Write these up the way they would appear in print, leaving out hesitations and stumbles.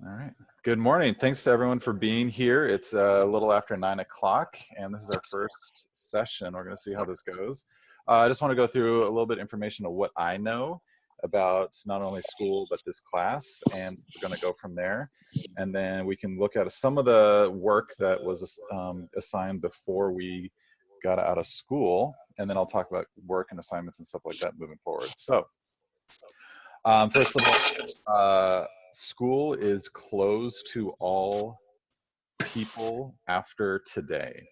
All right. Good morning. Thanks to everyone for being here. It's a little after 9 o'clock, and this is our first session. We're going to see how this goes. I just want to go through a little bit of information of what I know about not only school, but this class, and we're going to go from there. And then we can look at some of the work that was assigned before we got out of school, and then I'll talk about work and assignments and stuff like that moving forward. So, first of all, school is closed to all people after today.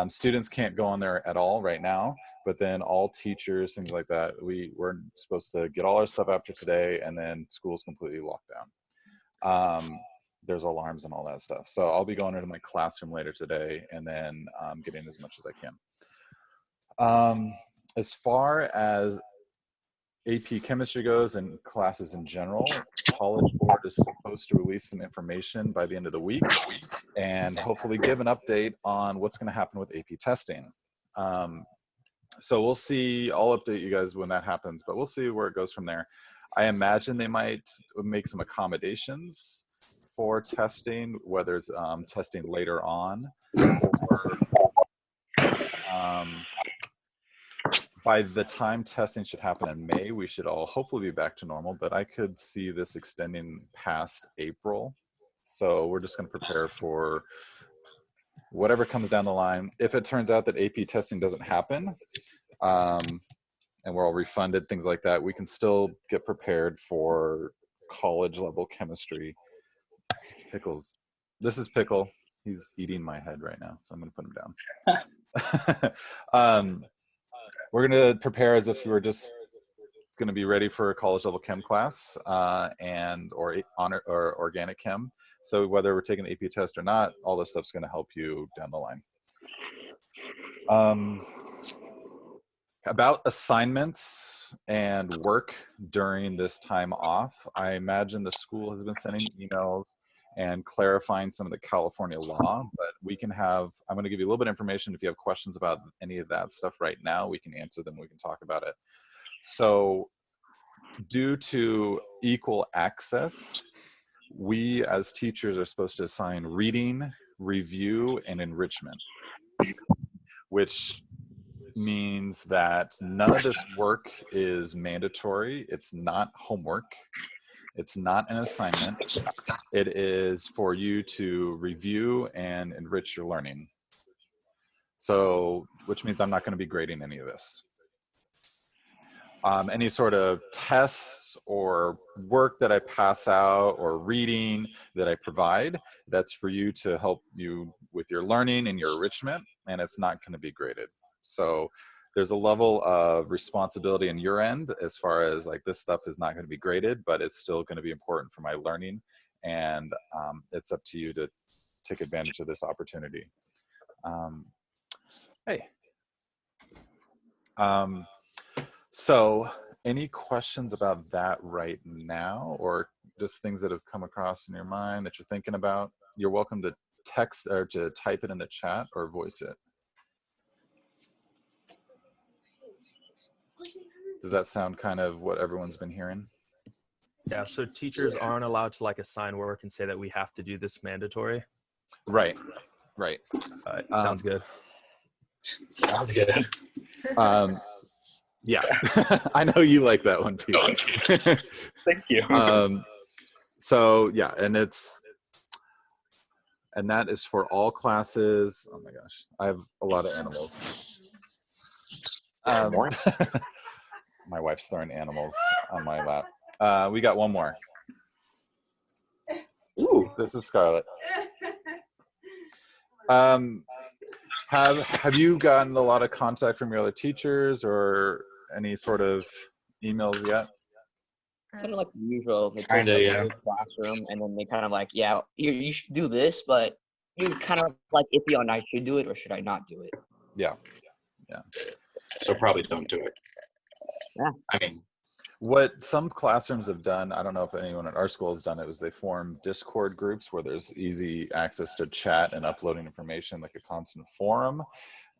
Students can't go on there at all right now, but then all teachers, things like that, we're supposed to get all our stuff after today, and then school's completely locked down. There's alarms and all that stuff. So I'll be going into my classroom later today and then getting as much as I can. As far as AP chemistry goes and classes in general, Collegeboard is supposed to release some information by the end of the week and hopefully give an update on what's going to happen with AP testing. So we'll see. I'll update you guys when that happens, but we'll see where it goes from there. I imagine they might make some accommodations for testing, whether it's testing later on or by the time testing should happen in May, we should all hopefully be back to normal, but I could see this extending past April. So we're just going to prepare for whatever comes down the line. If it turns out that AP testing doesn't happen and we're all refunded, things like that, we can still get prepared for college level chemistry. Pickles. This is Pickle. He's eating my head right now, so I'm going to put him down. We're going to prepare as if we were just going to be ready for a college level chem class or organic chem. So whether we're taking the AP test or not, all this stuff's going to help you down the line. About assignments and work during this time off, I imagine the school has been sending emails and clarifying some of the California law, but I'm going to give you a little bit of information. If you have questions about any of that stuff right now, we can answer them, we can talk about it. So due to equal access, we as teachers are supposed to assign reading, review, and enrichment, which means that none of this work is mandatory. It's not homework. It's not an assignment. It is for you to review and enrich your learning. So, which means I'm not going to be grading any of this. Any sort of tests or work that I pass out or reading that I provide, that's for you to help you with your learning and your enrichment, and it's not going to be graded. So there's a level of responsibility on your end as far as like this stuff is not going to be graded, but it's still going to be important for my learning, and it's up to you to take advantage of this opportunity. So any questions about that right now, or just things that have come across in your mind that you're thinking about? You're welcome to text or to type it in the chat or voice it. Does that sound kind of what everyone's been hearing? Yeah, so teachers aren't allowed to like assign work and say that we have to do this mandatory. Right. Sounds good. Sounds good. Yeah, I know you like that one, Peter. Thank you. So yeah, and that is for all classes. Oh my gosh, I have a lot of animals. My wife's throwing animals on my lap. We got one more. Ooh, this is Scarlett. Have you gotten a lot of contact from your other teachers or any sort of emails yet? Kind of like the usual. They Kind of, yeah. Classroom, and then they kind of like, yeah, you should do this, but you kind of like iffy on I should do it or should I not do it. Yeah. So probably don't do it. Yeah. I mean, what some classrooms have done, I don't know if anyone at our school has done it, was they form Discord groups where there's easy access to chat and uploading information like a constant forum.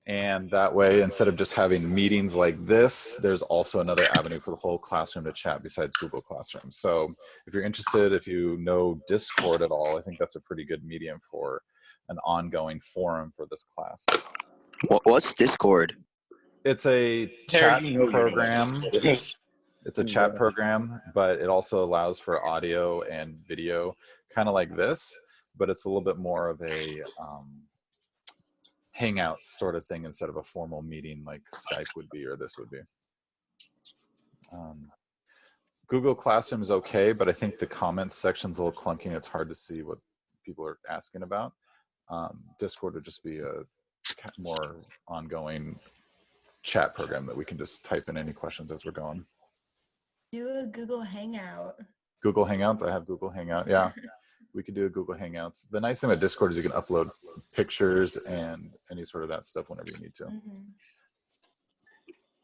And that way, instead of just having meetings like this, there's also another avenue for the whole classroom to chat besides Google Classroom. So if you're interested, if you know Discord at all, I think that's a pretty good medium for an ongoing forum for this class. What's Discord? It's a chat program. It's a chat program, but it also allows for audio and video, kind of like this, but it's a little bit more of a Hangouts sort of thing instead of a formal meeting like Skype would be or this would be. Google Classroom is okay, but I think the comments section's a little clunky and it's hard to see what people are asking about. Discord would just be a more ongoing chat program that we can just type in any questions as we're going. Do a Google Hangout. Google Hangouts, I have Google Hangout, yeah. We could do a Google Hangouts. The nice thing about Discord is you can upload pictures and any sort of that stuff whenever you need to.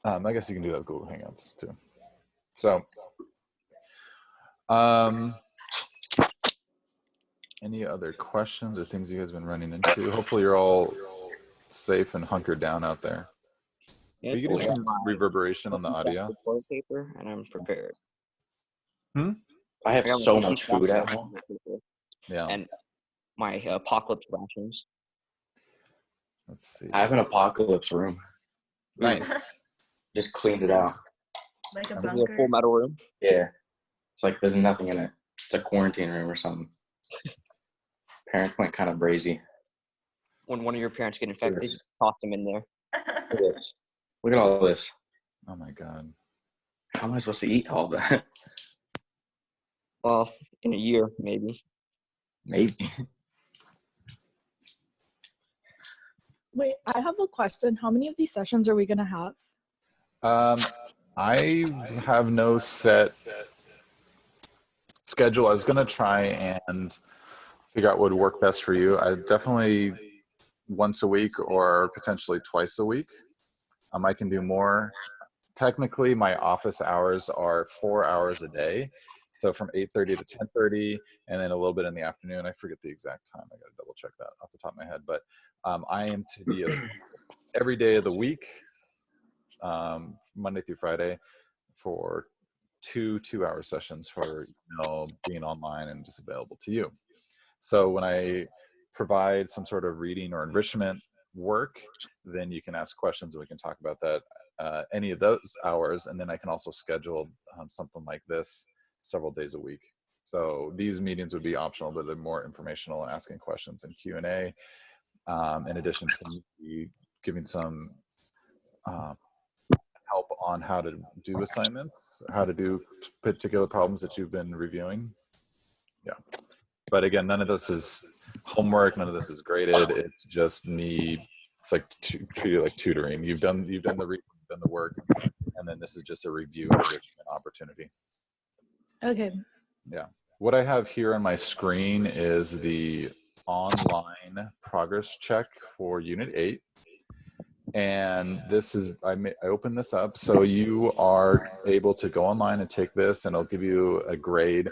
I guess you can do that with Google Hangouts too. So, any other questions or things you guys have been running into? Hopefully you're all safe and hunkered down out there. Are you getting some reverberation on the audio? Toilet paper, and I'm prepared. I have so much food at home. Yeah. And my apocalypse rations. Let's see. I have an apocalypse room. Nice. Just cleaned it out. Like a A bunker. full metal room. Yeah. It's like there's nothing in it. It's a quarantine room or something. Parents went kind of brazy. When one of your parents get infected, Yes. toss them in there. Look at this. Look at all this. Oh my God. How am I supposed to eat all that? Well, in a year, maybe. Maybe. Wait, I have a question. How many of these sessions are we going to have? I have no set schedule. I was going to try and figure out what would work best for you. I definitely once a week or potentially twice a week. I can do more. Technically, my office hours are 4 hours a day. So from 8:30 to 10:30, and then a little bit in the afternoon. I forget the exact time. I got to double check that off the top of my head. But I am to be every day of the week, Monday through Friday, for two-hour sessions for being online and just available to you. So when I provide some sort of reading or enrichment work, then you can ask questions and we can talk about that any of those hours. And then I can also schedule something like this several days a week. So these meetings would be optional, but they're more informational, asking questions and Q&A, in addition to me giving some help on how to do assignments, how to do particular problems that you've been reviewing. Yeah. But again, none of this is homework. None of this is graded. It's just me. It's like treated like tutoring. You've done the reading, you've done the work, and then this is just a review enrichment opportunity. Okay. Yeah. What I have here on my screen is the online progress check for Unit 8. And this is, I open this up. So you are able to go online and take this, and it'll give you a grade.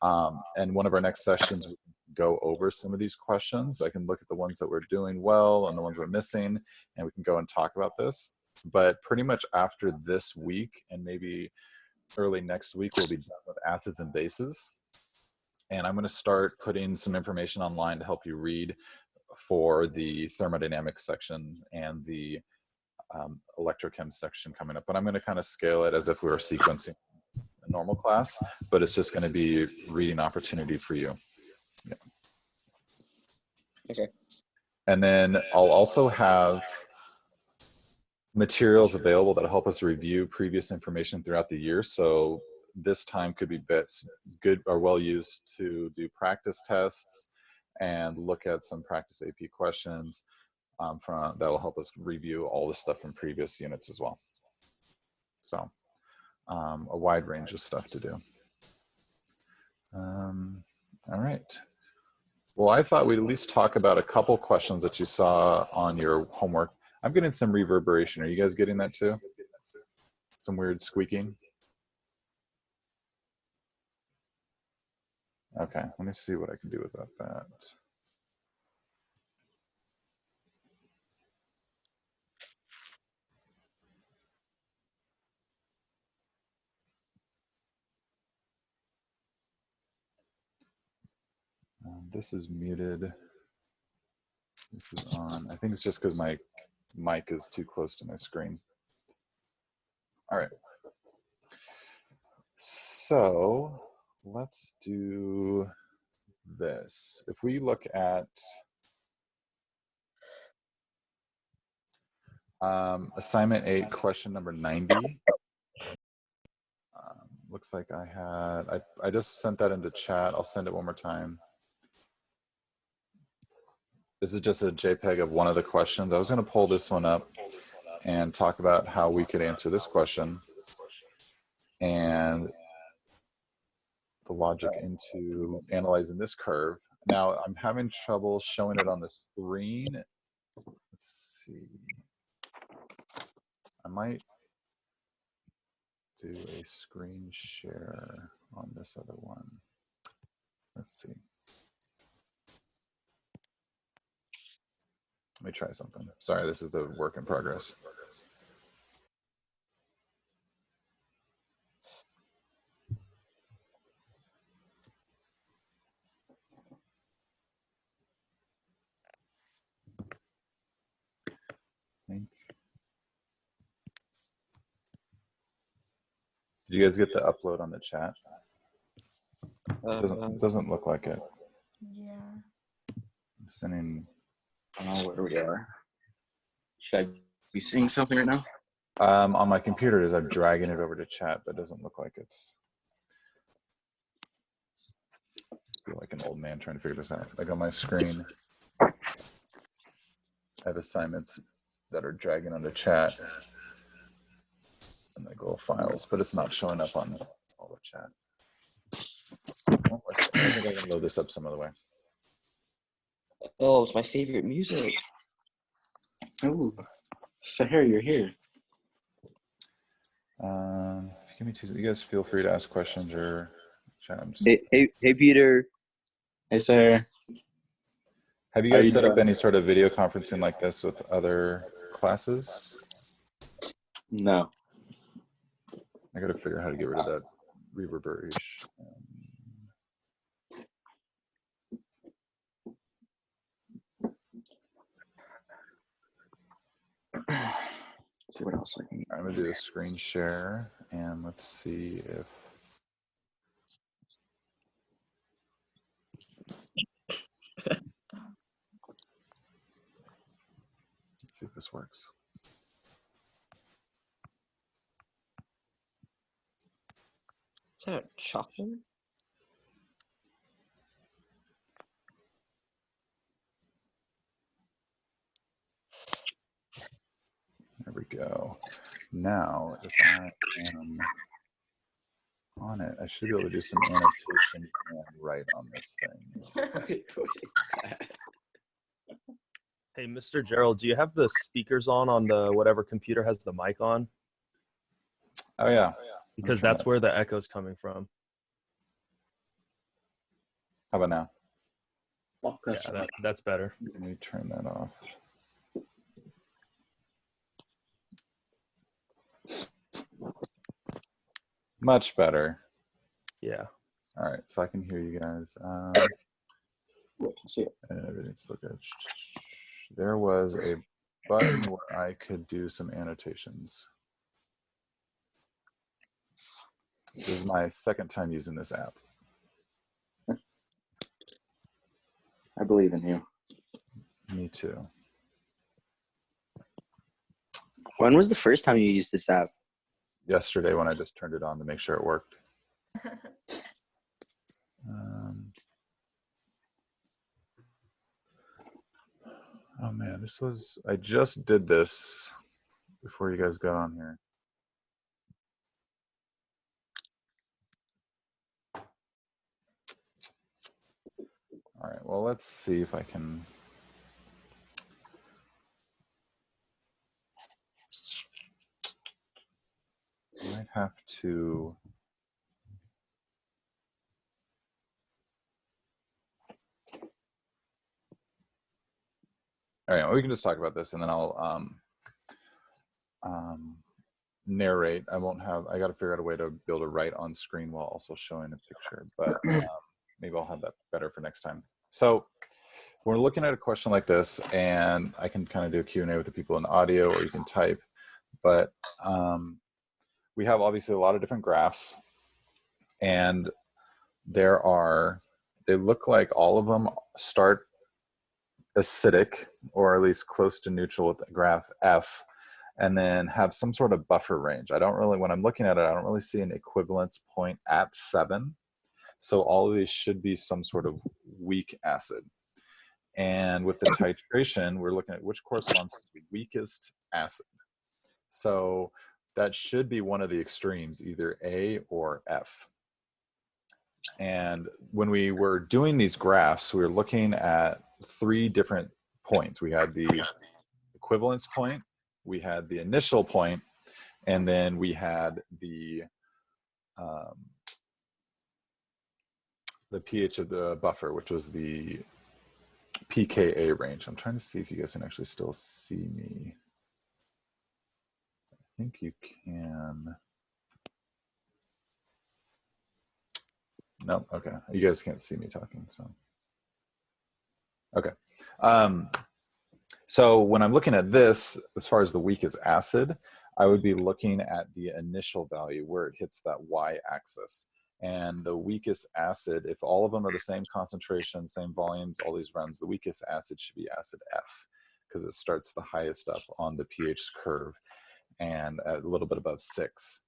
And one of our next sessions, we can go over some of these questions. I can look at the ones that we're doing well and the ones we're missing, and we can go and talk about this. But pretty much after this week and maybe early next week, we'll be done with acids and bases. And I'm going to start putting some information online to help you read for the thermodynamics section and the electrochem section coming up. But I'm going to kind of scale it as if we were sequencing a normal class, but it's just going to be reading opportunity for you. Yeah. Okay. And then I'll also have materials available that help us review previous information throughout the year. So this time could be good or well used to do practice tests and look at some practice AP questions that will help us review all the stuff from previous units as well. So a wide range of stuff to do. All right. Well, I thought we'd at least talk about a couple questions that you saw on your homework. I'm getting some reverberation. Are you guys getting that too? Some weird squeaking? Okay, let me see what I can do about that. This is muted. This is on. I think it's just because my mic is too close to my screen. All right. So let's do this. If we look at assignment 8, question number 90. Looks like I just sent that into chat. I'll send it one more time. This is just a JPEG of one of the questions. I was going to pull this one up and talk about how we could answer this question and the logic into analyzing this curve. Now I'm having trouble showing it on the screen. Let's see. I might do a screen share on this other one. Let's see. Let me try something. Sorry, this is the work in progress. Did you guys get the upload on the chat? Doesn't look like it. Yeah. I'm sending. I don't know where we are. Should I be seeing something right now? On my computer it is. I'm dragging it over to chat, but it doesn't look like it's. I feel like an old man trying to figure this out. Like on my screen, I have assignments that are dragging onto chat and like little files, but it's not showing up on all the chat. Oh, I think I can load this up some other way. Oh, it's my favorite music. Oh, Sahar, you're here. Give me 2 seconds. You guys feel free to ask questions or chat. Hey, Peter. Hey, Sahar. Have you How guys you set up doing? any sort of video conferencing like this with other classes? No. I got to figure out how to get rid of that reverberation. Let's see what else I can. I'm gonna do a screen share and let's see if. Let's see if this works. Is that chocolate? There we go. Now, if I am on it, I should be able to do some annotation and write on this thing. Hey, Mr. Gerald, do you have the speakers on the whatever computer has the mic on? Oh yeah. Because that's where the echo's coming from. How about now? Yeah, that's better. Let me turn that off. Much better. Yeah. All right, so I can hear you guys. I can see it. Everything's look good. There was a button where I could do some annotations. This is my second time using this app. I believe in you. Me too. When was the first time you used this app? Yesterday when I just turned it on to make sure it worked. Oh man, I just did this before you guys got on here. All right, well, let's see if I can. I might have to. All right, well, we can just talk about this and then I'll narrate. I got to figure out a way to be able to write on screen while also showing a picture, but maybe I'll have that better for next time. So we're looking at a question like this, and I can kind of do a Q&A with the people in audio, or you can type, but we have obviously a lot of different graphs, and they look like all of them start acidic, or at least close to neutral with the graph F, and then have some sort of buffer range. When I'm looking at it, I don't really see an equivalence point at 7. So all of these should be some sort of weak acid. And with the titration, we're looking at which corresponds to the weakest acid. So that should be one of the extremes, either A or F. And when we were doing these graphs, we were looking at 3 different points. We had the equivalence point, we had the initial point, and then we had the pH of the buffer, which was the pKa range. I'm trying to see if you guys can actually still see me. I think you can. No, okay. You guys can't see me talking, so. Okay. So when I'm looking at this, as far as the weakest acid, I would be looking at the initial value where it hits that y-axis. And the weakest acid, if all of them are the same concentration, same volumes, all these runs, the weakest acid should be acid F, because it starts the highest up on the pH curve and a little bit above 6.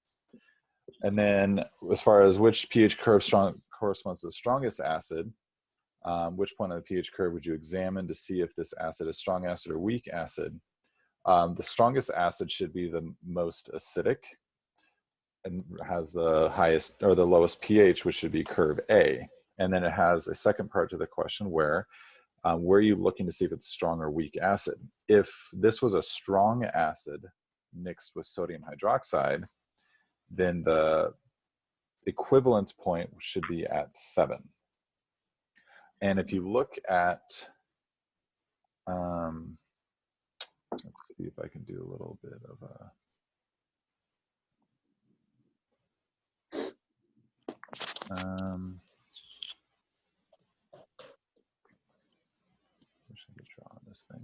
And then as far as which pH curve corresponds to the strongest acid, which point on the pH curve would you examine to see if this acid is strong acid or weak acid? The strongest acid should be the most acidic and has the highest or the lowest pH, which should be curve A. And then it has a second part to the question where are you looking to see if it's strong or weak acid? If this was a strong acid mixed with sodium hydroxide, then the equivalence point should be at 7. And if you look at, let's see if I can do a little bit of a, wish I could draw on this thing.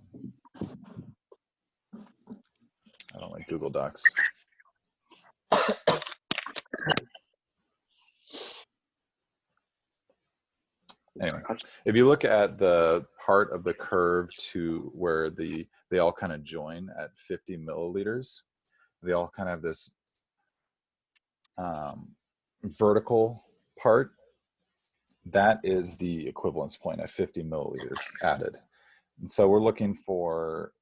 I don't like Google Docs. Anyway, if you look at the part of the curve to where they all kind of join at 50 milliliters, they all kind of have this vertical part. That is the equivalence point at 50 milliliters added. And so we're looking for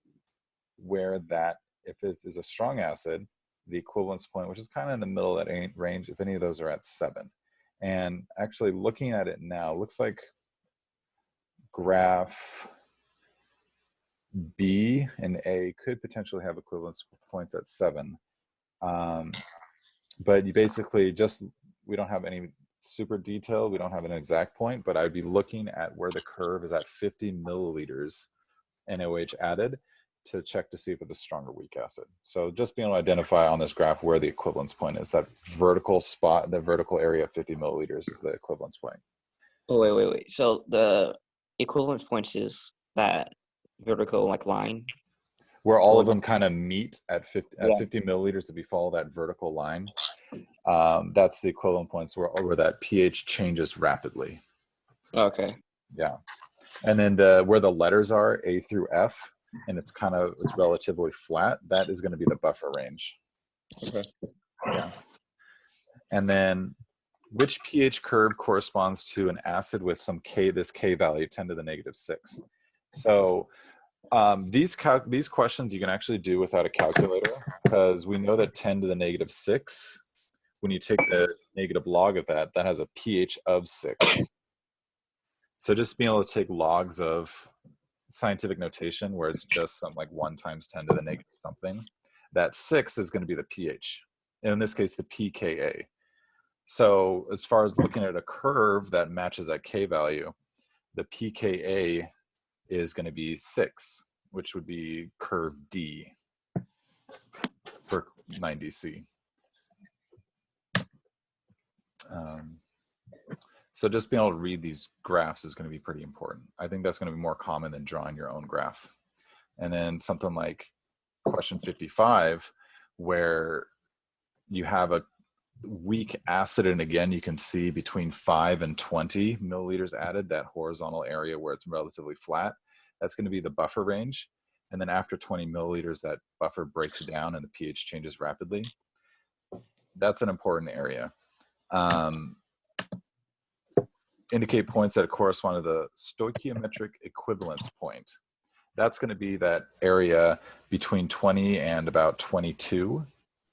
where that, if it is a strong acid, the equivalence point, which is kind of in the middle of that range, if any of those are at 7. And actually looking at it now, looks like graph B and A could potentially have equivalence points at 7. But you basically we don't have any super detail, we don't have an exact point, but I'd be looking at where the curve is at 50 milliliters NaOH added to check to see if it's a strong or weak acid. So just being able to identify on this graph where the equivalence point is, that vertical spot, the vertical area of 50 milliliters is the equivalence point. Oh, wait. So the equivalence points is that vertical like line? Where all of them kind of meet at 50 milliliters, if you follow that vertical line, that's the equivalent points where that pH changes rapidly. Okay. Yeah. And then where the letters are, A through F, and it's relatively flat, that is going to be the buffer range. Okay. Yeah. And then which pH curve corresponds to an acid with some this K value, 10 to the negative 6? So these questions you can actually do without a calculator, because we know that 10 to the negative 6, when you take the negative log of that, that has a pH of 6. So just being able to take logs of scientific notation where it's just something like 1 times 10 to the negative something, that 6 is going to be the pH, and in this case the pKa. So as far as looking at a curve that matches that K value, the pKa is going to be 6, which would be curve D for 9DC. So just being able to read these graphs is going to be pretty important. I think that's going to be more common than drawing your own graph. And then something like question 55, where you have a weak acid, and again, you can see between 5 and 20 milliliters added, that horizontal area where it's relatively flat, that's going to be the buffer range. And then after 20 milliliters, that buffer breaks down and the pH changes rapidly. That's an important area. Indicate points that correspond to the stoichiometric equivalence point. That's going to be that area between 20 and about 22.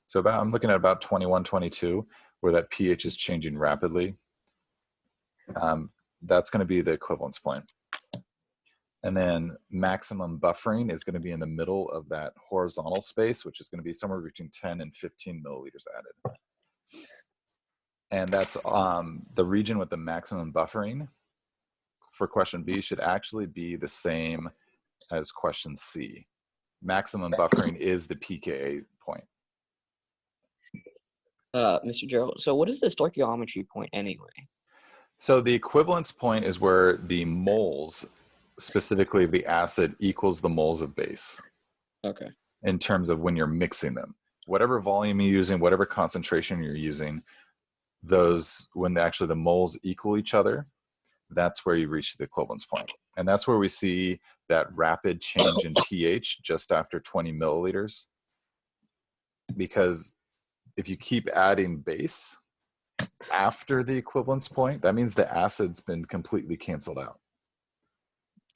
So I'm looking at about 21, 22, where that pH is changing rapidly. That's going to be the equivalence point. And then maximum buffering is going to be in the middle of that horizontal space, which is going to be somewhere between 10 and 15 milliliters added. And that's the region with the maximum buffering for question B should actually be the same as question C. Maximum buffering is the pKa point. Mr. Gerald, so what is the stoichiometry point anyway? So the equivalence point is where the moles, specifically of the acid, equals the moles of base. Okay. In terms of when you're mixing them. Whatever volume you're using, whatever concentration you're using, those, when actually the moles equal each other, that's where you reach the equivalence point. And that's where we see that rapid change in pH just after 20 milliliters. Because if you keep adding base after the equivalence point, that means the acid's been completely canceled out.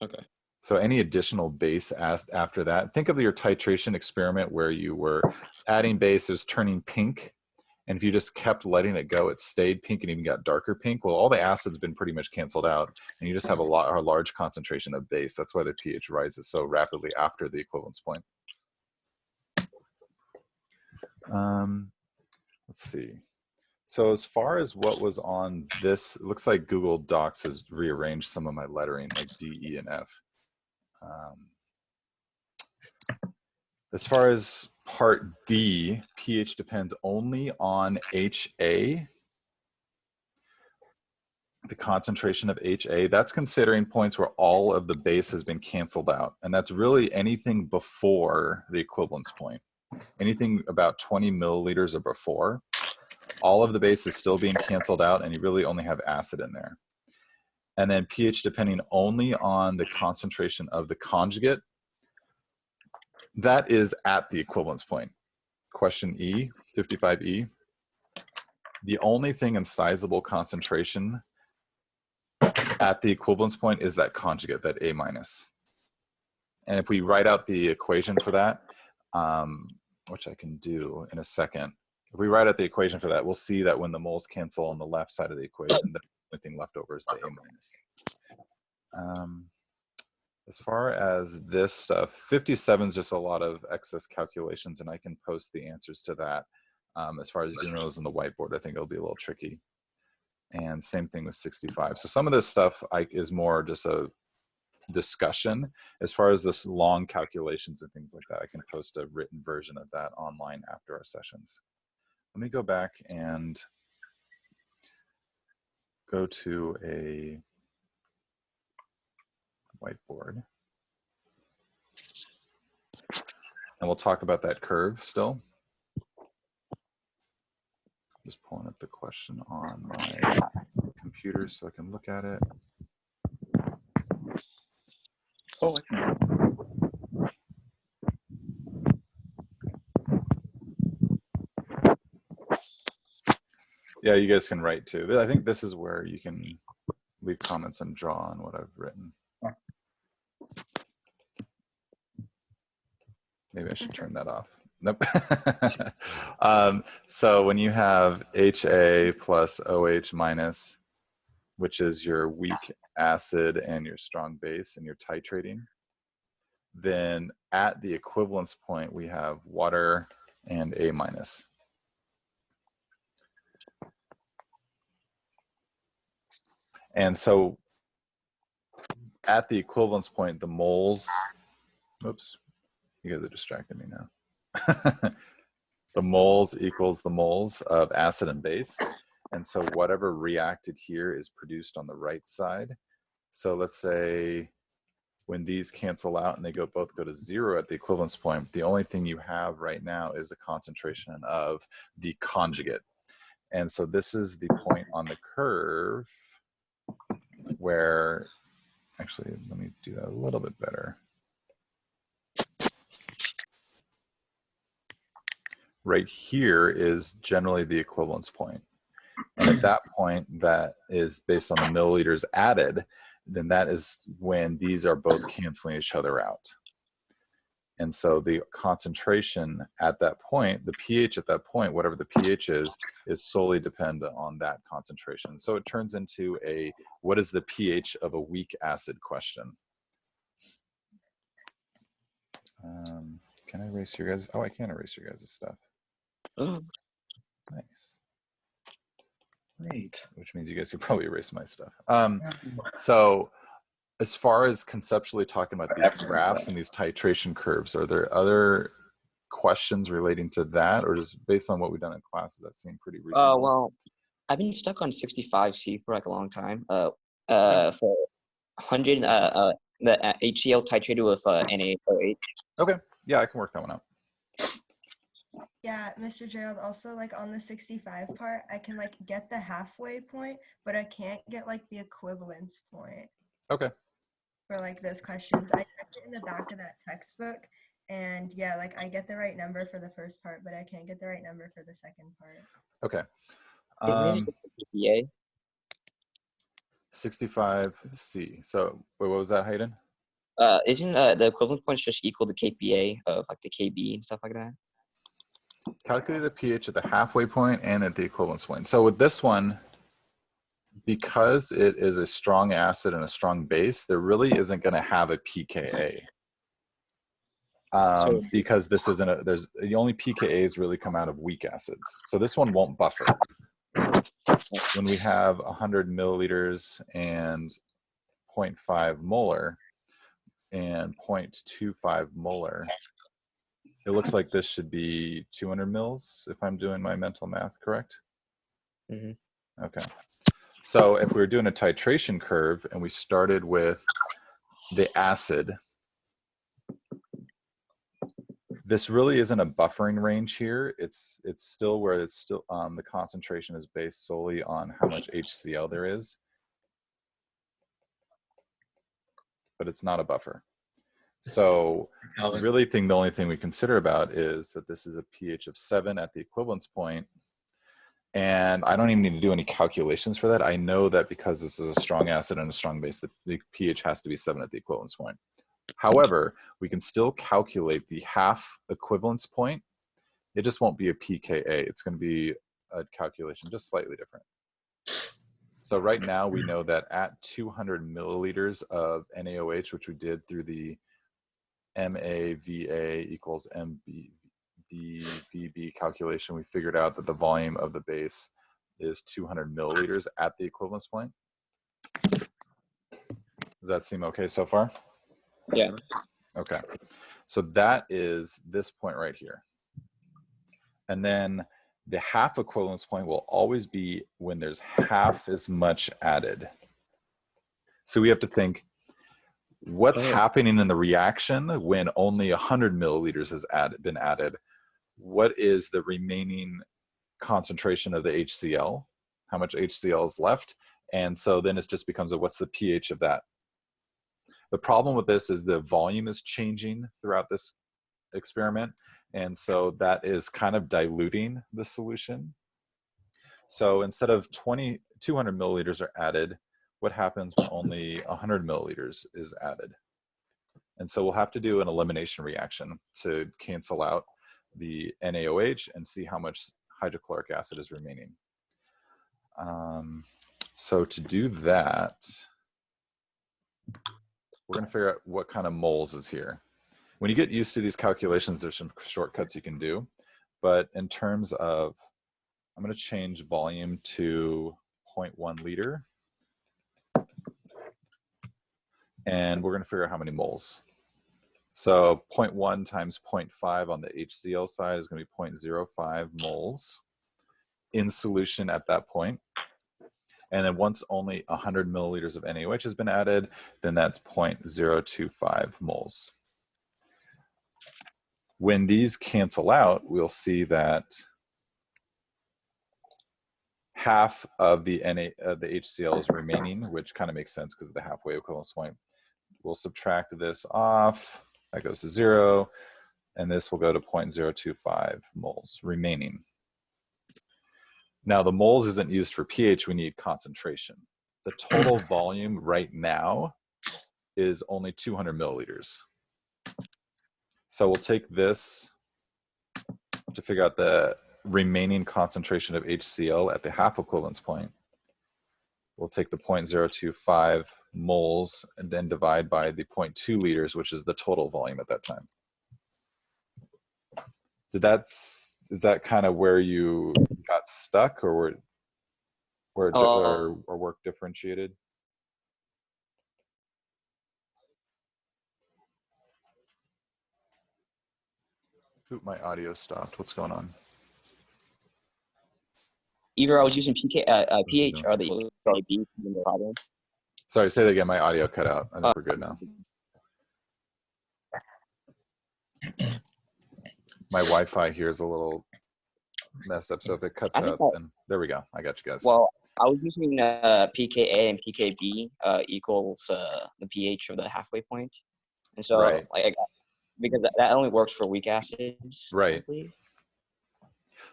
Okay. So any additional base after that, think of your titration experiment where you were adding base, it was turning pink. And if you just kept letting it go, it stayed pink and even got darker pink. Well, all the acid's been pretty much canceled out, and you just have a large concentration of base. That's why the pH rises so rapidly after the equivalence point. Let's see. So as far as what was on this, it looks like Google Docs has rearranged some of my lettering, like D, E, and F. As far as part D, pH depends only on HA, the concentration of HA. That's considering points where all of the base has been canceled out. And that's really anything before the equivalence point. Anything about 20 milliliters or before, all of the base is still being canceled out and you really only have acid in there. And then pH depending only on the concentration of the conjugate. That is at the equivalence point. Question E, 55E. The only thing in sizable concentration at the equivalence point is that conjugate, that A minus. And if we write out the equation for that, which I can do in a second, if we write out the equation for that, we'll see that when the moles cancel on the left side of the equation, the only thing left over is the A minus. As far as this stuff, 57 is just a lot of excess calculations, and I can post the answers to that. As far as doing those on the whiteboard, I think it'll be a little tricky. And same thing with 65. So some of this stuff is more just a discussion. As far as this long calculations and things like that, I can post a written version of that online after our sessions. Let me go back and go to a whiteboard. And we'll talk about that curve still. Just pulling up the question on my computer so I can look at it. Oh, Yeah, you guys can write too. I think this is where you can leave comments and draw on what I've written. Maybe I should turn that off. Nope. So when you have HA plus OH minus, which is your weak acid and your strong base and you're titrating, then at the equivalence point, we have water and A minus. And so at the equivalence point, the moles, oops, you guys are distracting me now. The moles equals the moles of acid and base. And so whatever reacted here is produced on the right side. So let's say when these cancel out and they both go to 0 at the equivalence point, the only thing you have right now is a concentration of the conjugate. And so this is the point on the curve where, actually, let me do that a little bit better. Right here is generally the equivalence point. And at that point, that is based on the milliliters added, then that is when these are both canceling each other out. And so the concentration at that point, the pH at that point, whatever the pH is solely dependent on that concentration. So it turns into a, what is the pH of a weak acid question? Can I erase your guys'? Oh, I can't erase your guys' stuff. Nice. Great. Which means you guys could probably erase my stuff. So as far as conceptually talking about these graphs and these titration curves, are there other questions relating to that, or just based on what we've done in classes, that seem pretty reasonable? Well, I've been stuck on 65C for like a long time. For 100, the HCl titrated with NaOH. Okay, yeah, I can work that one out. Yeah, Mr. Gerald, also like on the 65 part, I can like get the halfway point, but I can't get like the equivalence point. Okay. For like those questions. I checked it in the back of that textbook, and yeah, like I get the right number for the first part, but I can't get the right number for the second part. Okay. Isn't it GPA? 65C. So wait, what was that, Hayden? Isn't the equivalent points just equal to KPA of like the KB and stuff like that? Calculate the pH at the halfway point and at the equivalence point. So with this one, because it is a strong acid and a strong base, there really isn't going to have a pKa. Because this isn't the only pKa's really come out of weak acids. So this one won't buffer. When we have 100 milliliters and 0.5 molar and 0.25 molar, it looks like this should be 200 mils, if I'm doing my mental math correct. Mm-hmm. Okay. So if we were doing a titration curve and we started with the acid, this really isn't a buffering range here. It's still where it's still the concentration is based solely on how much HCl there is, but it's not a buffer. So really the only thing we consider about is that this is a pH of 7 at the equivalence point. And I don't even need to do any calculations for that. I know that because this is a strong acid and a strong base, the pH has to be 7 at the equivalence point. However, we can still calculate the half equivalence point. It just won't be a pKa. It's going to be a calculation just slightly different. So right now we know that at 200 milliliters of NaOH, which we did through the MAVA equals MBVB calculation, we figured out that the volume of the base is 200 milliliters at the equivalence point. Does that seem okay so far? Yeah. Okay. So that is this point right here. And then the half equivalence point will always be when there's half as much added. So we have to think, what's happening in the reaction when only 100 milliliters has been added? What is the remaining concentration of the HCl? How much HCl is left? And so then it just becomes what's the pH of that? The problem with this is the volume is changing throughout this experiment. And so that is kind of diluting the solution. So instead of 200 milliliters are added, what happens when only 100 milliliters is added? And so we'll have to do an elimination reaction to cancel out the NaOH and see how much hydrochloric acid is remaining. So to do that, we're going to figure out what kind of moles is here. When you get used to these calculations, there's some shortcuts you can do. But in terms of, I'm going to change volume to 0.1 liter. And we're going to figure out how many moles. So 0.1 times 0.5 on the HCl side is going to be 0.05 moles. in solution at that point. And then once only 100 milliliters of NaOH has been added, then that's 0.025 moles. When these cancel out, we'll see that half of the HCl is remaining, which kind of makes sense because of the halfway equivalence point. We'll subtract this off. That goes to 0. And this will go to 0.025 moles remaining. Now, the moles isn't used for pH. We need concentration. The total volume right now is only 200 milliliters. So we'll take this to figure out the remaining concentration of HCl at the half equivalence point. We'll take the 0.025 moles and then divide by the 0.2 liters, which is the total volume at that time. Is that kind of where you got stuck, or or work differentiated? Oop, my audio stopped. What's going on? Either I was using pH or the problem. Sorry, say that again. My audio cut out. I think we're good now. My Wi-Fi here is a little messed up, so if it cuts out, then there we go. I got you guys. Well, I was using pKa and pKb equals the pH of the halfway point, and so right. like because that only works for weak acids, right?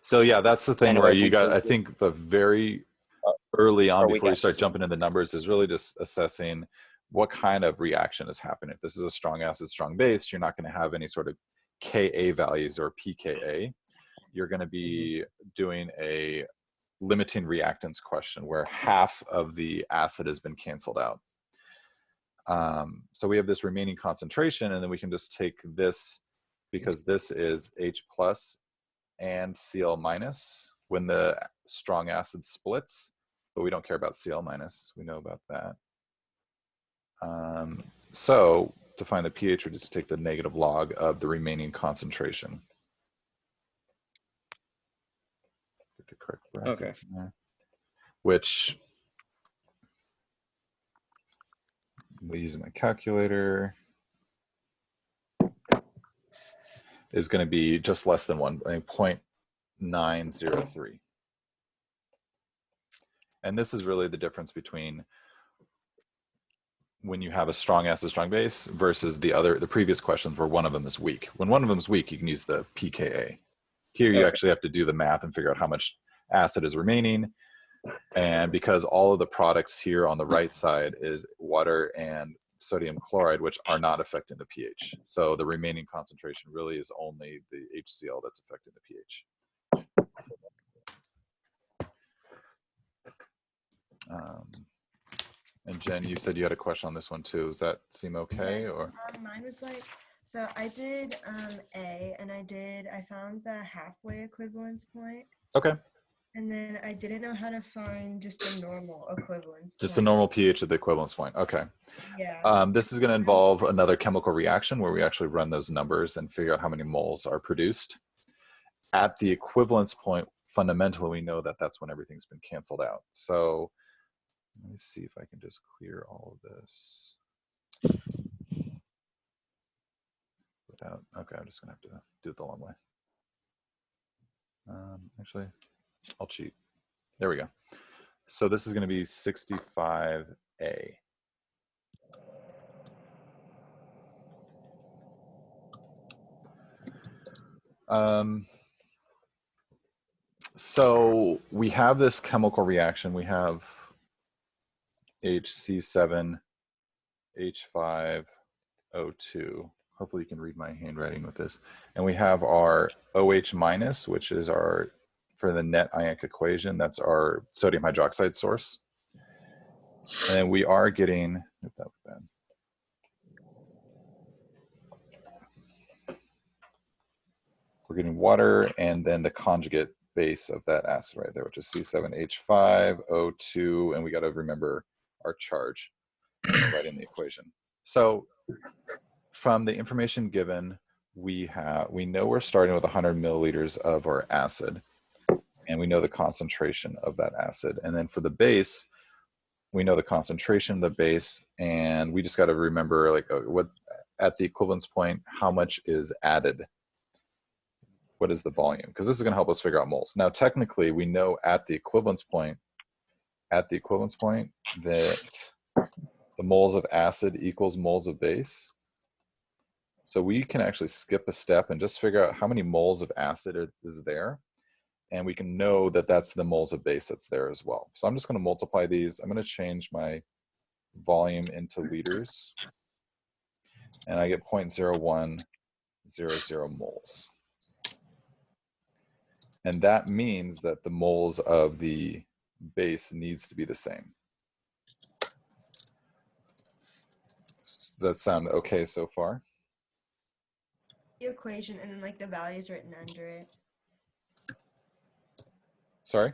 So yeah, that's the thing where you got. I think the very early on before you start jumping into the numbers is really just assessing what kind of reaction is happening. If this is a strong acid, strong base, you're not going to have any sort of Ka values or pKa. You're going to be doing a limiting reactants question where half of the acid has been canceled out. So we have this remaining concentration, and then we can just take this, because this is H plus and Cl minus when the strong acid splits, but we don't care about Cl minus. We know about that. So to find the pH, we just take the negative log of the remaining concentration. Get the correct brackets in there. Which, I'm using my calculator, is going to be just less than 1, I think 0.903. And this is really the difference between when you have a strong acid, strong base versus the previous questions where one of them is weak. When one of them is weak, you can use the pKa. Here you actually have to do the math and figure out how much acid is remaining. And because all of the products here on the right side is water and sodium chloride, which are not affecting the pH. So the remaining concentration really is only the HCl that's affecting the pH. And Jen, you said you had a question on this one too. Does that seem okay? Yes, or mine was like, so I did A, and I found the halfway equivalence point. Okay. And then I didn't know how to find just the normal equivalence Just point. the normal pH of the equivalence point. Okay. Yeah. This is going to involve another chemical reaction where we actually run those numbers and figure out how many moles are produced. At the equivalence point, fundamentally, we know that that's when everything's been canceled out. So let me see if I can just clear all of this. Without, okay, I'm just going to have to do it the long way. Actually, I'll cheat. There we go. So this is going to be 65A. So we have this chemical reaction. We have HC7, H5O2. Hopefully you can read my handwriting with this. And we have our OH minus, which is our, for the net ionic equation, that's our sodium hydroxide source. And then we are getting, if that was bad. We're getting water and then the conjugate base of that acid right there, which is C7H5O2, and we got to remember our charge right in the equation. So from the information given, we know we're starting with 100 milliliters of our acid, and and we know the concentration of that acid. And then for the base, we know the concentration of the base, and we just got to remember like what at the equivalence point, how much is added. What is the volume? Because this is going to help us figure out moles. Now, technically, we know at the equivalence point that the moles of acid equals moles of base. So we can actually skip a step and just figure out how many moles of acid is there. And we can know that that's the moles of base that's there as well. So I'm just going to multiply these. I'm going to change my volume into liters. And I get 0.0100 moles. And that means that the moles of the base needs to be the same. Does that sound okay so far? The equation and then like the values written under it. Sorry?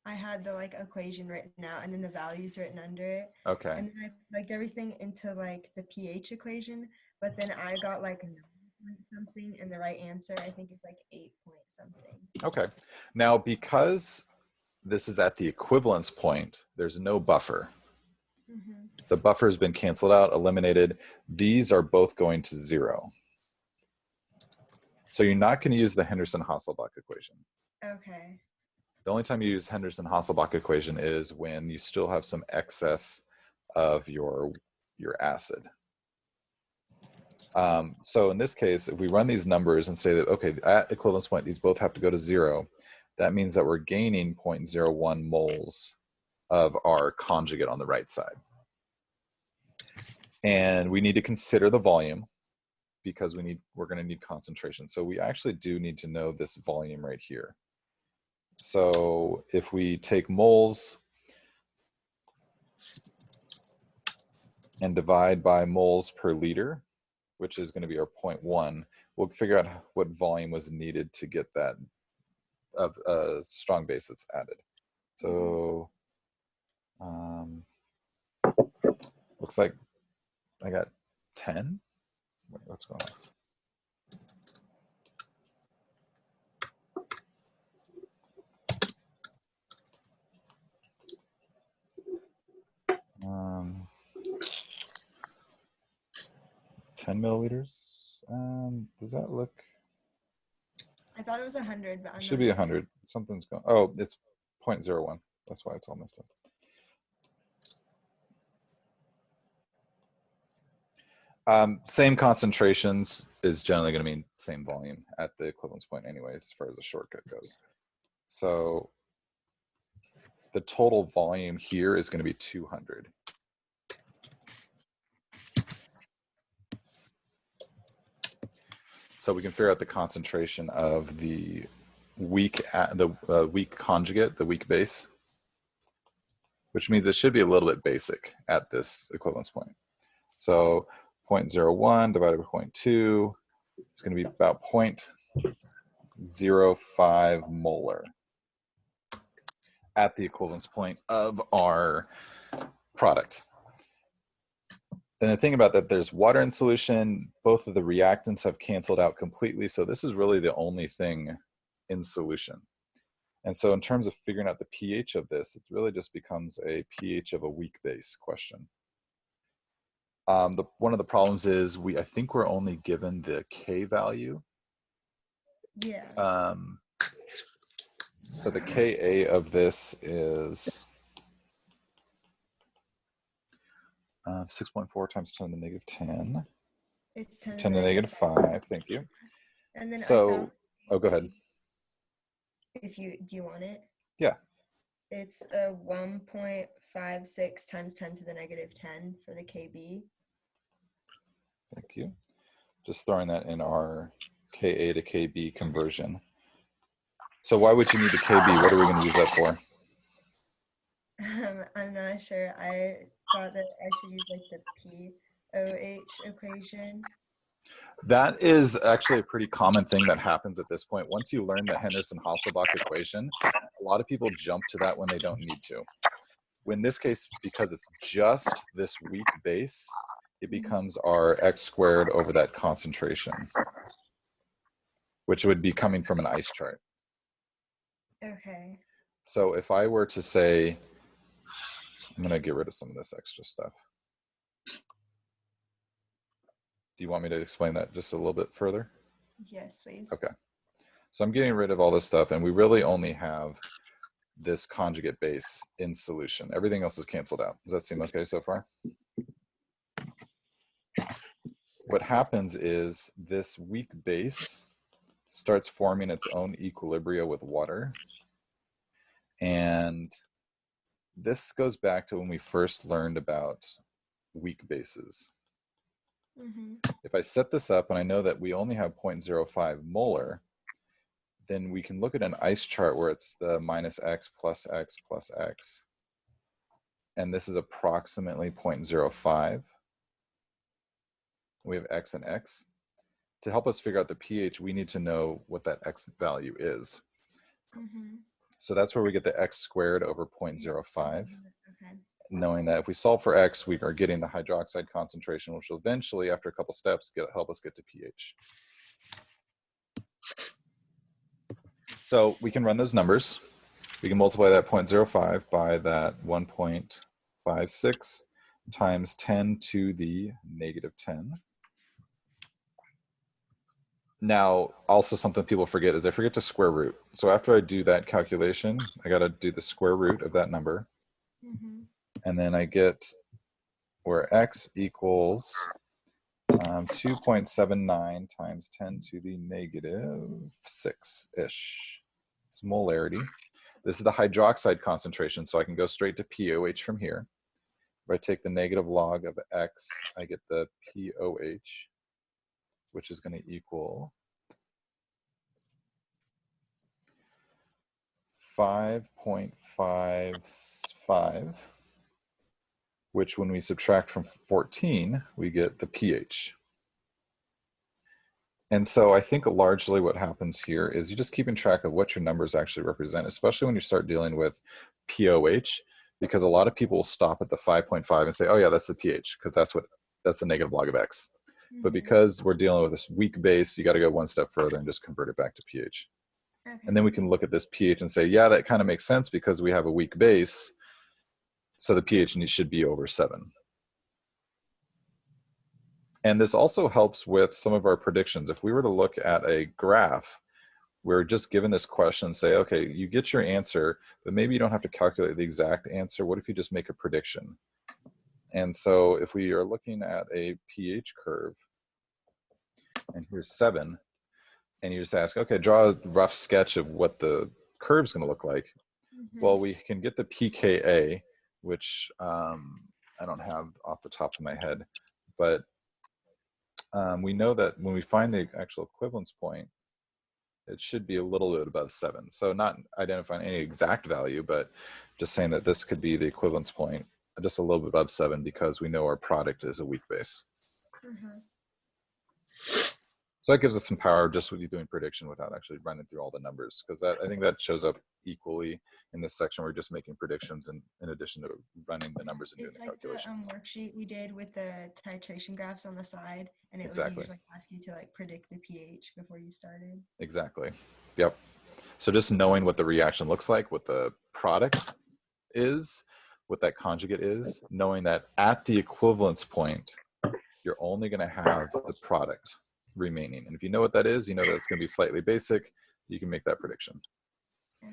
I had the like equation written out and then the values written under it. Okay. And then I plugged everything into like the pH equation, but then I got like 9 point something, and the right answer I think is like 8 point something. Okay. Now, because this is at the equivalence point, there's no buffer. Mm-hmm. The buffer has been canceled out, eliminated. These are both going to 0. So you're not going to use the Henderson-Hasselbalch equation. Okay. The only time you use Henderson-Hasselbalch equation is when you still have some excess of your acid. So in this case, if we run these numbers and say that, okay, at equivalence point, these both have to go to 0, that means that we're gaining 0.01 moles of our conjugate on the right side. And we need to consider the volume because we're going to need concentration. So we actually do need to know this volume right here. So if we take moles and divide by moles per liter, which is going to be our 0.1, we'll figure out what volume was needed to get that of a strong base that's added. So looks like I got 10. Wait, what's going on? 10 milliliters. Does that look? I thought it was 100, but It should be 100. Something's going. Oh, it's 0.01. That's why it's all messed up. Same concentrations is generally going to mean same volume at the equivalence point anyway, as far as the shortcut goes. So the total volume here is going to be 200. So we can figure out the concentration of the weak conjugate, the weak base, which means it should be a little bit basic at this equivalence point. So 0.01 divided by 0.2 is going to be about 0.05 molar at the equivalence point of our product. And the thing about that, there's water in solution. Both of the reactants have canceled out completely. So this is really the only thing in solution. And so in terms of figuring out the pH of this, it really just becomes a pH of a weak base question. One of the problems is I think we're only given the K value. Yeah. So the Ka of this is 6.4 times 10 to the negative 10. It's 10 to the negative 5. Thank you. And then so, oh, go ahead. Do you want it? Yeah. It's a 1.56 times 10 to the negative 10 for the KB. Thank you. Just throwing that in our Ka to Kb conversion. So why would you need the Kb? What are we going to use that for? I'm not sure. I thought that I should use like the POH equation. That is actually a pretty common thing that happens at this point. Once you learn the Henderson-Hasselbalch equation, a lot of people jump to that when they don't need to. In this case, because it's just this weak base, it becomes our x squared over that concentration, which would be coming from an ice chart. Okay. So if I were to say, I'm going to get rid of some of this extra stuff. Do you want me to explain that just a little bit further? Yes, please. Okay. So I'm getting rid of all this stuff, and we really only have this conjugate base in solution. Everything else is canceled out. Does that seem okay so far? What happens is this weak base starts forming its own equilibria with water. And this goes back to when we first learned about weak bases. Mm-hmm. If I set this up and I know that we only have 0.05 molar, then we can look at an ice chart where it's the minus x plus x plus x. And this is approximately 0.05. We have x and x. To help us figure out the pH, we need to know what that x value is. Mm-hmm. So that's where we get the x squared over 0.05. Okay. Knowing that if we solve for x, we are getting the hydroxide concentration, which will eventually, after a couple steps, help us get to pH. So we can run those numbers. We can multiply that 0.05 by that 1.56 times 10 to the negative 10. Now, also something people forget is they forget to square root. So after I do that calculation, I got to do the square root of that number. Mm-hmm. And then I get where x equals 2.79 times 10 to the negative 6-ish. It's molarity. This is the hydroxide concentration, so I can go straight to POH from here. If I take the negative log of x, I get the POH, which is going to equal 5.55, which when we subtract from 14, we get the pH. And so I think largely what happens here is you're just keeping track of what your numbers actually represent, especially when you start dealing with POH, because a lot of people will stop at the 5.5 and say, oh yeah, that's the pH, because that's the negative log of x. But because we're dealing with this weak base, you got to go one step further and just convert it back to pH. Okay. And then we can look at this pH and say, yeah, that kind of makes sense because we have a weak base, so the pH should be over 7. And this also helps with some of our predictions. If we were to look at a graph, we're just given this question and say, okay, you get your answer, but maybe you don't have to calculate the exact answer. What if you just make a prediction? And so if we are looking at a pH curve, and here's 7, and you just ask, okay, draw a rough sketch of what the curve's going to look like. Mm-hmm. Well, we can get the pKa, which I don't have off the top of my head, but we know that when we find the actual equivalence point, it should be a little bit above 7. So not identifying any exact value, but just saying that this could be the equivalence point, just a little bit above 7, because we know our product is a weak base. Mm-hmm. So that gives us some power just with you doing prediction without actually running through all the numbers, because I think that shows up equally in this section. We're just making predictions in addition to running the numbers and doing It's the like the calculations. worksheet we did with the titration graphs on the side, and it would Exactly. usually ask you to like predict the pH before you started. Exactly. Yep. So just knowing what the reaction looks like, what the product is, what that conjugate is, knowing that at the equivalence point, you're only going to have the product remaining. And if you know what that is, you know that it's going to be slightly basic, you can make that prediction. Okay.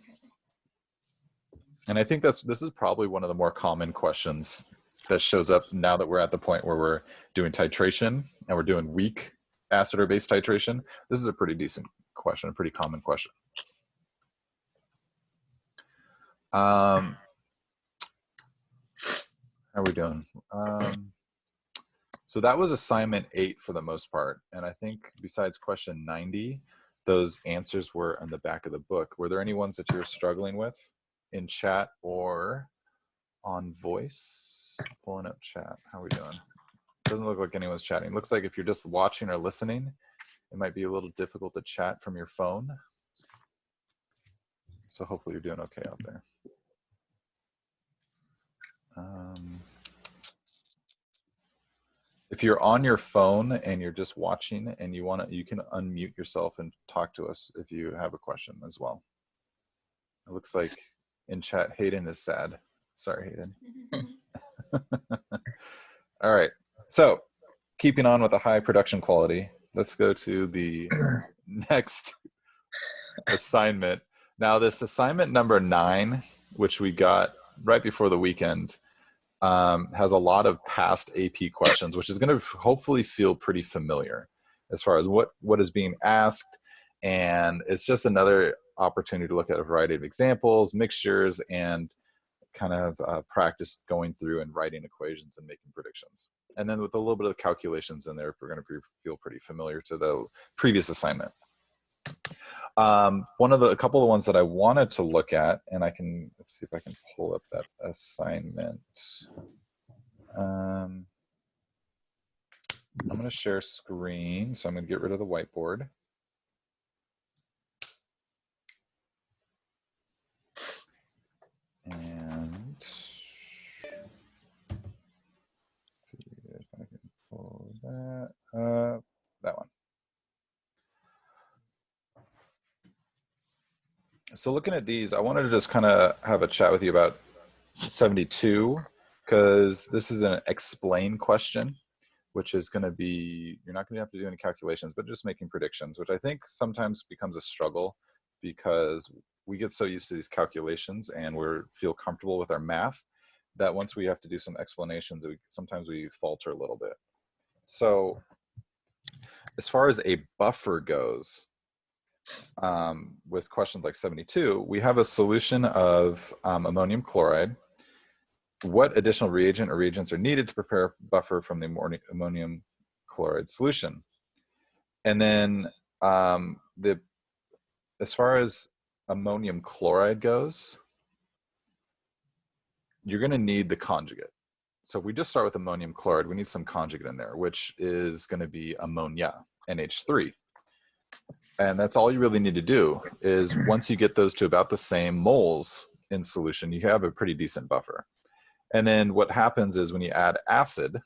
And I think this is probably one of the more common questions that shows up now that we're at the point where we're doing titration and we're doing weak acid or base titration. This is a pretty decent question, a pretty common question. How are we doing? So that was assignment 8 for the most part. And I think besides question 90, those answers were on the back of the book. Were there any ones that you're struggling with in chat or on voice? Pulling up chat. How are we doing? Doesn't look like anyone's chatting. Looks like if you're just watching or listening, it might be a little difficult to chat from your phone. So hopefully you're doing okay out there. If you're on your phone and you're just watching and you can unmute yourself and talk to us if you have a question as well. It looks like in chat, Hayden is sad. Sorry, Hayden. All right. So keeping on with the high production quality, let's go to the next assignment. Now, this assignment number 9, which we got right before the weekend, has a lot of past AP questions, which is going to hopefully feel pretty familiar as far as what is being asked. And it's just another opportunity to look at a variety of examples, mixtures, and kind of practice going through and writing equations and making predictions. And then with a little bit of calculations in there, we're going to feel pretty familiar to the previous assignment. A couple of ones that I wanted to look at, and let's see if I can pull up that assignment. I'm going to share screen, so I'm going to get rid of the whiteboard. And see if I can pull that one. So looking at these, I wanted to just kind of have a chat with you about 72, because this is an explain question, which is going to be, you're not going to have to do any calculations, but just making predictions, which I think sometimes becomes a struggle because we get so used to these calculations and feel comfortable with our math that once we have to do some explanations, sometimes we falter a little bit. So as far as a buffer goes, with questions like 72, we have a solution of ammonium chloride. What additional reagent or reagents are needed to prepare a buffer from the ammonium chloride solution? And then as far as ammonium chloride goes, you're going to need the conjugate. So if we just start with ammonium chloride, we need some conjugate in there, which is going to be ammonia, NH3. And that's all you really need to do is once you get those to about the same moles in solution, you have a pretty decent buffer. And then what happens is when you add acid,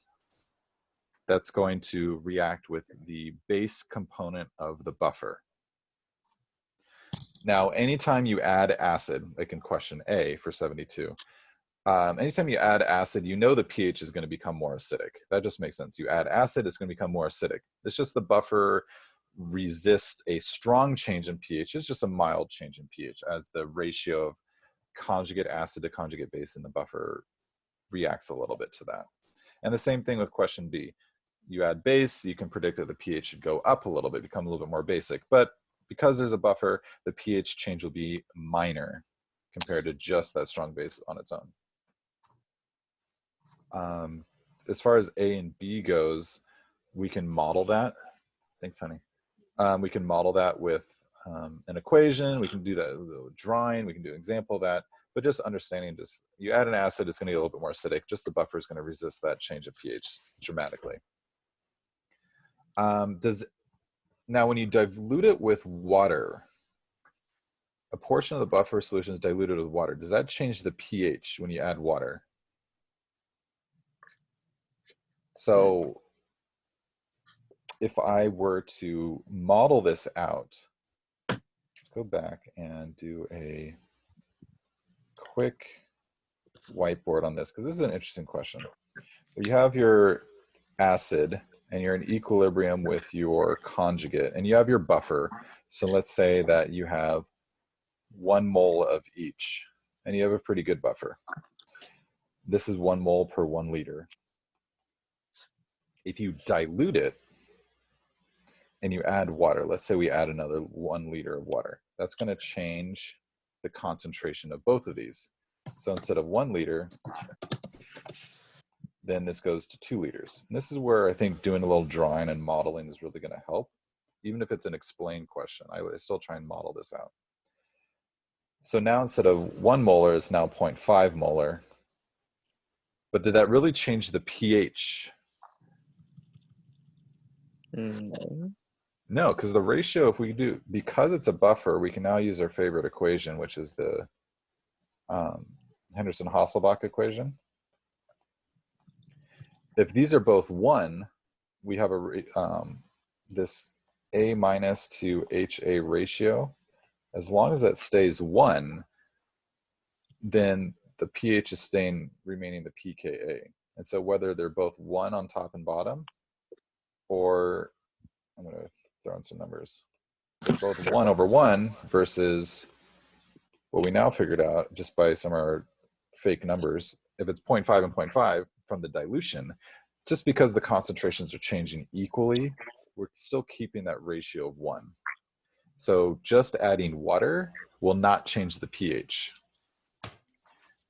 that's going to react with the base component of the buffer. Now, anytime you add acid, like in question A for 72, anytime you add acid, you know the pH is going to become more acidic. That just makes sense. You add acid, it's going to become more acidic. It's just the buffer resists a strong change in pH. It's just a mild change in pH as the ratio of conjugate acid to conjugate base in the buffer reacts a little bit to that. And the same thing with question B. You add base, you can predict that the pH should go up a little bit, become a little bit more basic. But because there's a buffer, the pH change will be minor compared to just that strong base on its own. As far as A and B goes, we can model that. Thanks, honey. We can model that with an equation. We can do that with a drawing. We can do an example of that. But just understanding, you add an acid, it's going to get a little bit more acidic. Just the buffer is going to resist that change of pH dramatically. Now, when you dilute it with water, a portion of the buffer solution is diluted with water. Does that change the pH when you add water? So if I were to model this out, let's go back and do a quick whiteboard on this, because this is an interesting question. You have your acid and you're in equilibrium with your conjugate and you have your buffer. So let's say that you have 1 mole of each and you have a pretty good buffer. This is 1 mole per 1 liter. If you dilute it and you add water, let's say we add another 1 liter of water, that's going to change the concentration of both of these. So instead of 1 liter, then this goes to 2 liters. And this is where I think doing a little drawing and modeling is really going to help. Even if it's an explained question, I still try and model this out. So now instead of 1 molar, it's now 0.5 molar. But did that really change the pH? No, because the ratio, if we do, because it's a buffer, we can now use our favorite equation, which is the Henderson-Hasselbalch equation. If these are both 1, we have this A minus to HA ratio. As long as that stays 1, then the pH is remaining the pKa. And so whether they're both 1 on top and bottom, or I'm going to throw in some numbers, both 1/1 versus what we now figured out just by some of our fake numbers, if it's 0.5 and 0.5 from the dilution, just because the concentrations are changing equally, we're still keeping that ratio of 1. So just adding water will not change the pH.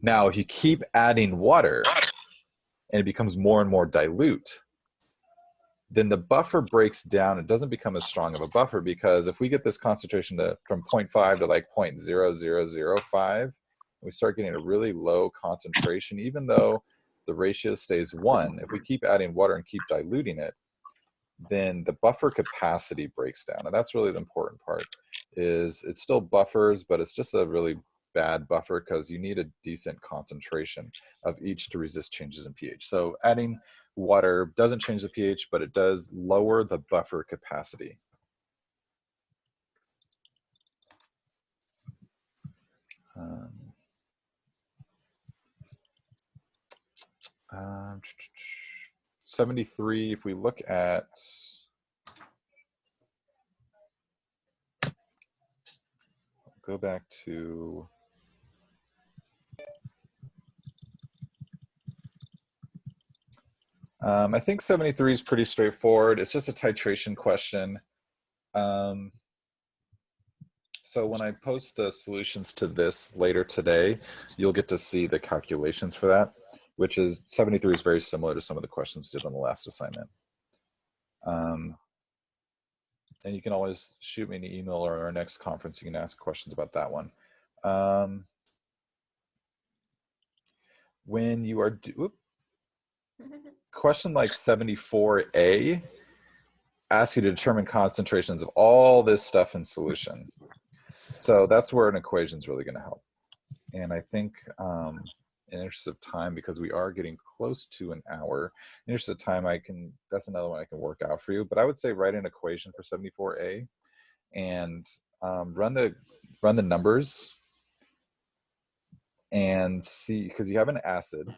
Now, if you keep adding water and it becomes more and more dilute, then the buffer breaks down. It doesn't become as strong of a buffer, because if we get this concentration from 0.5 to like 0.0005, we start getting a really low concentration, even though the ratio stays 1. If we keep adding water and keep diluting it, then the buffer capacity breaks down. And that's really the important part, is it still buffers, but it's just a really bad buffer because you need a decent concentration of each to resist changes in pH. So adding water doesn't change the pH, but it does lower the buffer capacity. Um, 73, if we look at, go back to, I think 73 is pretty straightforward. It's just a titration question. So when I post the solutions to this later today, you'll get to see the calculations for that, which is 73 is very similar to some of the questions we did on the last assignment. And you can always shoot me an email, or our next conference, you can ask questions about that one. When you are, question like 74A asks you to determine concentrations of all this stuff in solution. So that's where an equation is really going to help. And I think in the interest of time, because we are getting close to an hour, in the interest of time, that's another one I can work out for you. But I would say write an equation for 74A and run the numbers and see, because you have an acid.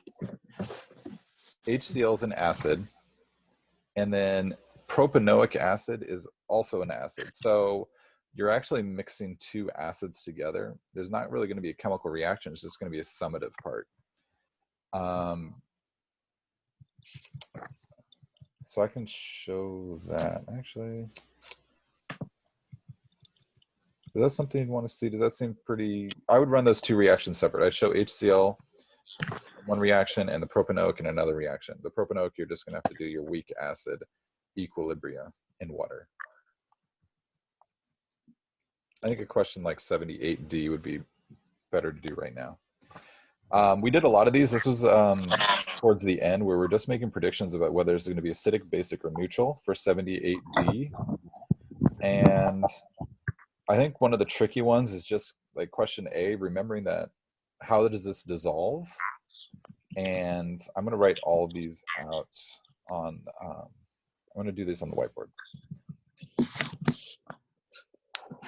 HCl is an acid, and then propanoic acid is also an acid. So you're actually mixing two acids together. There's not really going to be a chemical reaction. It's just going to be a summative part. So I can show that actually. Is that something you'd want to see? Does that seem pretty? I would run those two reactions separate. I'd show HCl one reaction and the propanoic in another reaction. The propanoic, you're just going to have to do your weak acid equilibria in water. I think a question like 78D would be better to do right now. We did a lot of these. This was towards the end where we're just making predictions about whether it's going to be acidic, basic, or neutral for 78D. And I think one of the tricky ones is just like question A, remembering that how does this dissolve? And I'm going to write all of these out on, I'm going to do this on the whiteboard.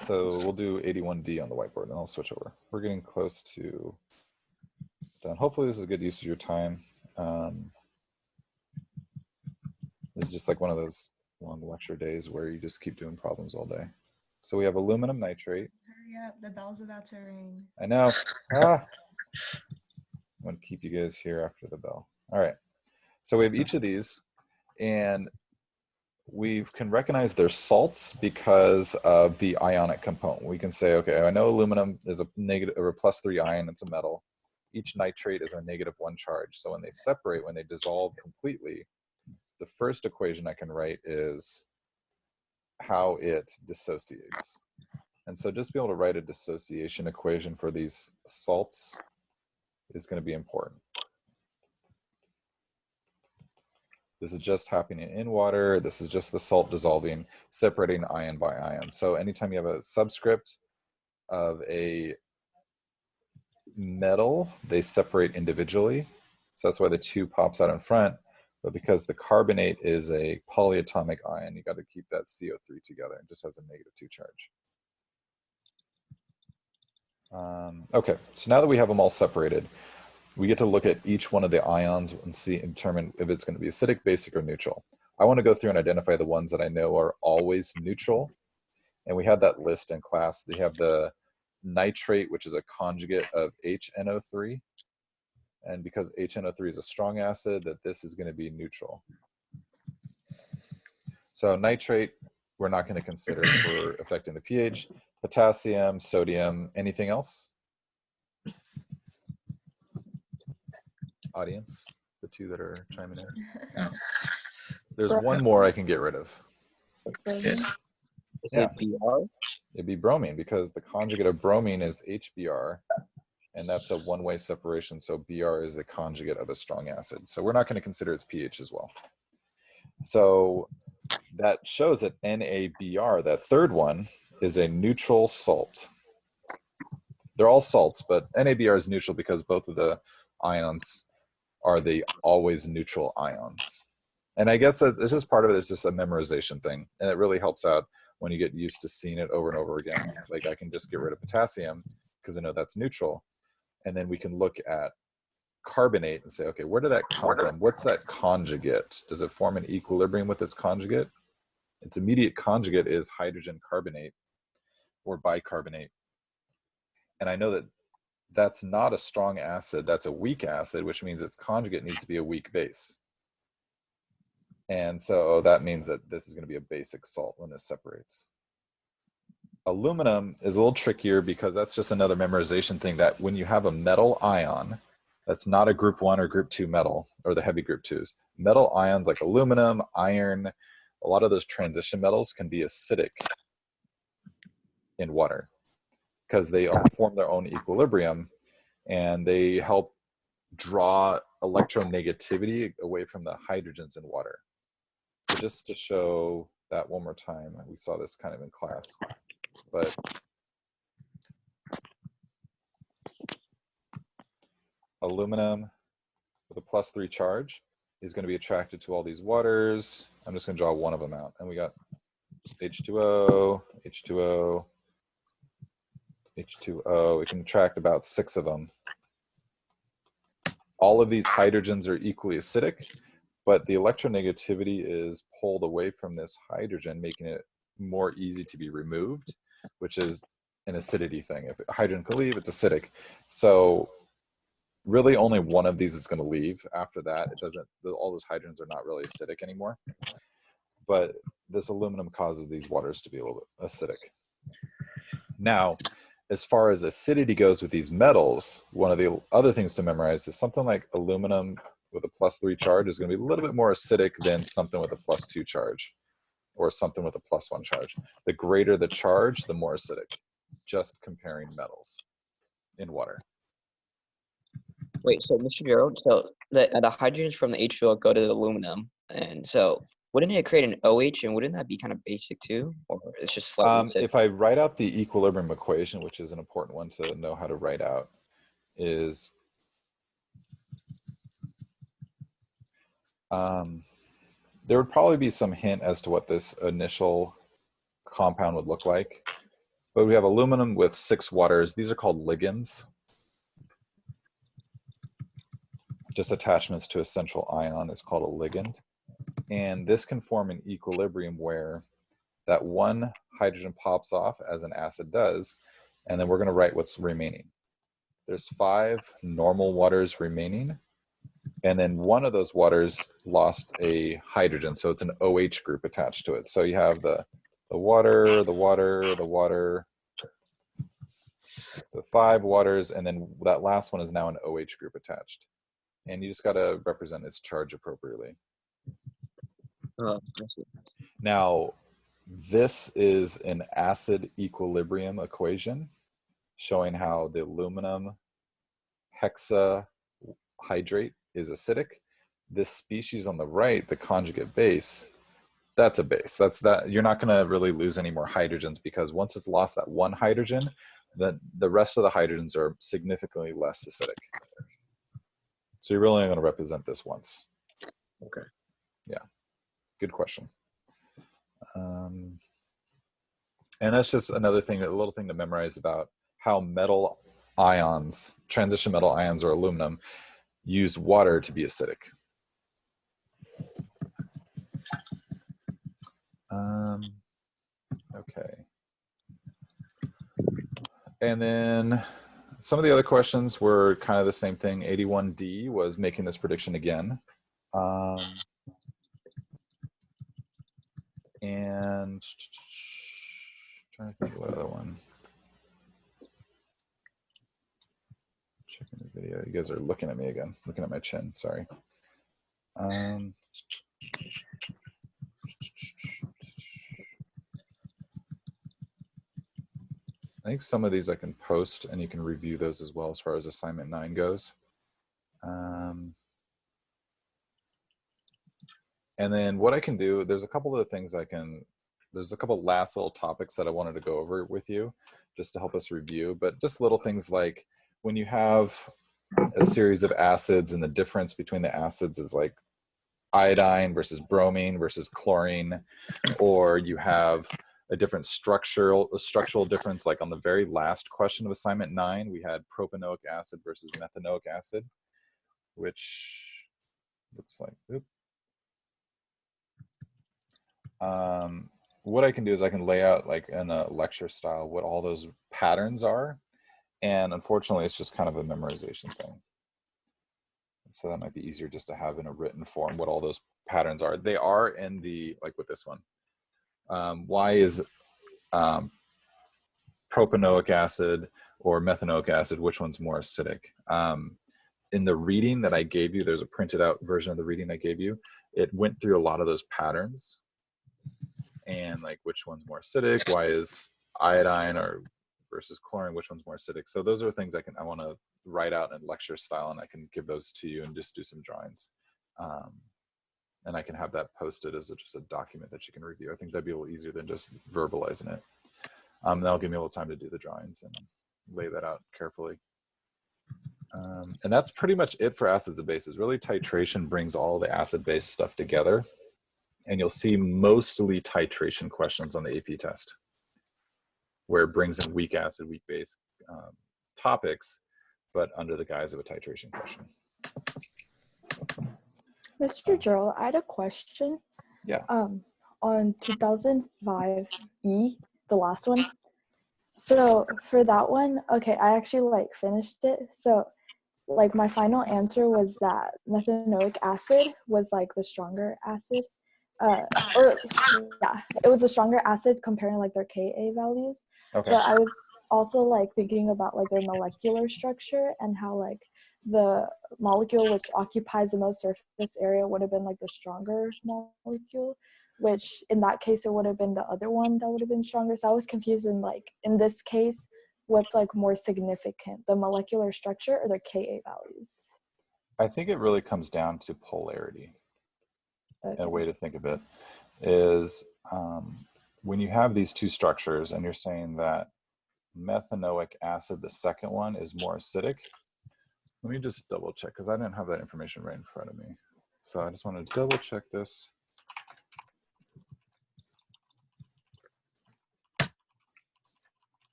So we'll do 81D on the whiteboard and I'll switch over. We're getting close to done. Hopefully this is a good use of your time. This is just like one of those long lecture days where you just keep doing problems all day. So we have aluminum nitrate. Hurry up, the bell's about to ring. I know. I'm going to keep you guys here after the bell. All right. So we have each of these, and we can recognize their salts because of the ionic component. We can say, okay, I know aluminum is a negative or a +3 ion, it's a metal. Each nitrate is a -1 charge. So when they separate, when they dissolve completely, the first equation I can write is how it dissociates. And so just be able to write a dissociation equation for these salts is going to be important. This is just happening in water. This is just the salt dissolving, separating ion by ion. So anytime you have a subscript of a metal, they separate individually. So that's why the 2 pops out in front. But because the carbonate is a polyatomic ion, you got to keep that CO3 together. It just has a -2 charge. Okay, so now that we have them all separated, we get to look at each one of the ions and see and determine if it's going to be acidic, basic, or neutral. I want to go through and identify the ones that I know are always neutral. And we had that list in class. They have the nitrate, which is a conjugate of HNO3. And because HNO3 is a strong acid, that this is going to be neutral. So nitrate, we're not going to consider for affecting the pH. Potassium, sodium, anything else? Audience, the two that are chiming in. No. There's one more I can get rid of. Is Yeah. it BR? It'd be bromine because the conjugate of bromine is HBr, and that's a one-way separation. So Br is the conjugate of a strong acid. So we're not going to consider its pH as well. So that shows that NaBr, that third one, is a neutral salt. They're all salts, but NaBr is neutral because both of the ions are the always neutral ions. And I guess that it's just part of it. It's just a memorization thing. And it really helps out when you get used to seeing it over and over again. Like I can just get rid of potassium because I know that's neutral. And then we can look at carbonate and say, okay, where did that come from? What's that conjugate? Does it form an equilibrium with its conjugate? Its immediate conjugate is hydrogen carbonate or bicarbonate. And I know that that's not a strong acid, that's a weak acid, which means its conjugate needs to be a weak base. And so that means that this is going to be a basic salt when this separates. Aluminum is a little trickier because that's just another memorization thing, that when you have a metal ion, that's not a group 1 or group 2 metal, or the heavy group 2s. Metal ions like aluminum, iron, a lot of those transition metals can be acidic in water because they form their own equilibrium and they help draw electronegativity away from the hydrogens in water. So just to show that one more time, we saw this kind of in class, but aluminum with a +3 charge is going to be attracted to all these waters. I'm just going to draw one of them out. And we got H2O, H2O, H2O. It can attract about 6 of them. All of these hydrogens are equally acidic, but the electronegativity is pulled away from this hydrogen, making it more easy to be removed, which is an acidity thing. If a hydrogen can leave, it's acidic. So really only one of these is going to leave. After that, it doesn't, all those hydrogens are not really acidic anymore. But this aluminum causes these waters to be a little bit acidic. Now, as far as acidity goes with these metals, one of the other things to memorize is something like aluminum with a +3 charge is going to be a little bit more acidic than something with a +2 charge or something with a +1 charge. The greater the charge, the more acidic, just comparing metals in water. Wait, so Mr. Gerald, so the hydrogens from the H2O go to the aluminum, and so wouldn't it create an OH, and wouldn't that be kind of basic too, or it's just slightly acidic? If I write out the equilibrium equation, which is an important one to know how to write out, is there would probably be some hint as to what this initial compound would look like. But we have aluminum with 6 waters. These are called ligands. Just attachments to a central ion is called a ligand. And this can form an equilibrium where that one hydrogen pops off, as an acid does, and then we're going to write what's remaining. There's 5 normal waters remaining, and then one of those waters lost a hydrogen, so it's an OH group attached to it. So you have the water, the water, the water, the 5 waters, and then that last one is now an OH group attached. And you just got to represent its charge appropriately. I see. Now, this is an acid equilibrium equation showing how the aluminum hexahydrate is acidic. This species on the right, the conjugate base, that's a base. That's that. You're not going to really lose any more hydrogens because once it's lost that one hydrogen, then the rest of the hydrogens are significantly less acidic. So you're really only going to represent this once. Okay. Yeah. Good question. And that's just another thing, a little thing to memorize about how metal ions, transition metal ions or aluminum, use water to be acidic. Okay. And then some of the other questions were kind of the same thing. 81D was making this prediction again. And trying to think of what other one. Checking the video. You guys are looking at me again, looking at my chin, sorry. I think some of these I can post and you can review those as well as far as assignment 9 goes. And then what I can do, there's a couple of things there's a couple last little topics that I wanted to go over with you just to help us review, but just little things like when you have a series of acids and the difference between the acids is like iodine versus bromine versus chlorine, or you have a different structural difference, like on the very last question of assignment 9, we had propanoic acid versus methanoic acid, which looks like, what I can do is I can lay out like in a lecture style what all those patterns are. And unfortunately, it's just kind of a memorization thing. So that might be easier just to have in a written form what all those patterns are. They are in the, like with this one. Why is propanoic acid or methanoic acid, which one's more acidic? In the reading that I gave you, there's a printed out version of the reading I gave you. It went through a lot of those patterns and like which one's more acidic, why is iodine or versus chlorine, which one's more acidic. So those are things I want to write out in lecture style, and I can give those to you and just do some drawings. And I can have that posted as just a document that you can review. I think that'd be a little easier than just verbalizing it. That'll give me a little time to do the drawings and lay that out carefully. And that's pretty much it for acids and bases. Really, titration brings all the acid-base stuff together. And you'll see mostly titration questions on the AP test, where it brings in weak acid, weak base topics, but under the guise of a titration question. Mr. Gerald, I had a question. Yeah. On 2005E, the last one. So for that one, okay, I actually like finished it. So like my final answer was that methanoic acid was like the stronger acid. Or yeah, it was a stronger acid comparing like their Ka values. Okay. But I was also like thinking about like their molecular structure and how like the molecule which occupies the most surface area would have been like the stronger molecule, which in that case it would have been the other one that would have been stronger. So I was confused in like in this case, what's like more significant, the molecular structure or the Ka values? I think it really comes down to polarity. Okay. A way to think of it is when you have these two structures and you're saying that methanoic acid, the second one, is more acidic. Let me just double check because I didn't have that information right in front of me. So I just want to double check this.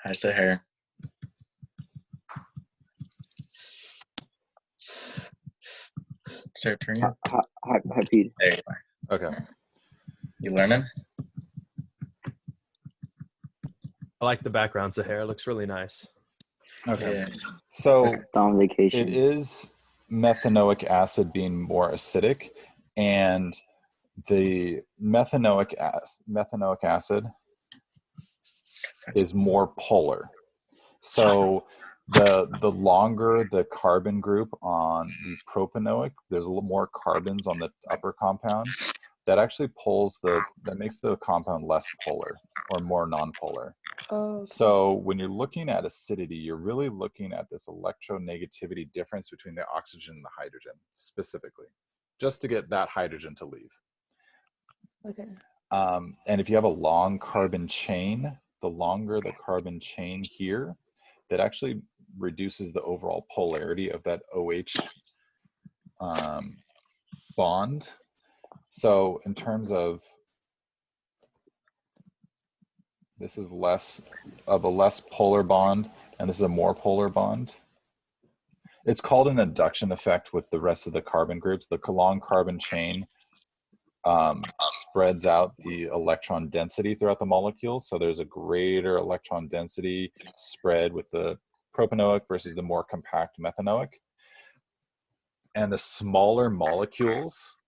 Hi, Sahar. Sir, turn your. Hi, Pete. There you are. Okay. You learning? I like the background, Zahara. It looks really nice. Okay. Yeah. So On vacation. it is methanoic acid being more acidic, and the methanoic acid is more polar. So the longer the carbon group on the propanoic, there's a little more carbons on the upper compound. That actually that makes the compound less polar or more nonpolar. Oh, okay. So when you're looking at acidity, you're really looking at this electronegativity difference between the oxygen and the hydrogen specifically, just to get that hydrogen to leave. Okay. And if you have a long carbon chain, the longer the carbon chain here, that actually reduces the overall polarity of that OH bond. So in terms of, this is less of a less polar bond, and this is a more polar bond. It's called an induction effect with the rest of the carbon groups. The long carbon chain spreads out the electron density throughout the molecule. So there's a greater electron density spread with the propanoic versus the more compact methanoic. And the smaller molecules,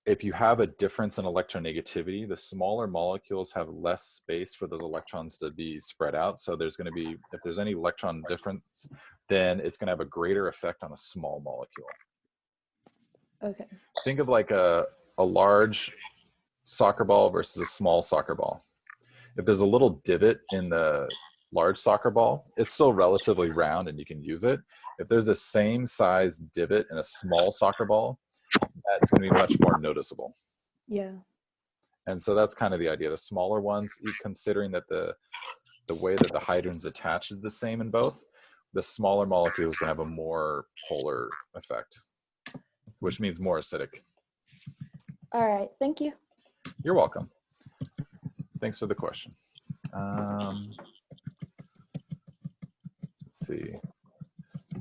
if you have a difference in electronegativity, the smaller molecules have less space for those electrons to be spread out. So there's going to be, if there's any electron difference, then it's going to have a greater effect on a small molecule. Okay. Think of like a large soccer ball versus a small soccer ball. If there's a little divot in the large soccer ball, it's still relatively round and you can use it. If there's the same size divot in a small soccer ball, that's going to be much more noticeable. Yeah. And so that's kind of the idea. The smaller ones, considering that the way that the hydrogen's attached is the same in both, the smaller molecule is going to have a more polar effect, which means more acidic. All right. Thank you. You're welcome. Thanks for the question. Let's see.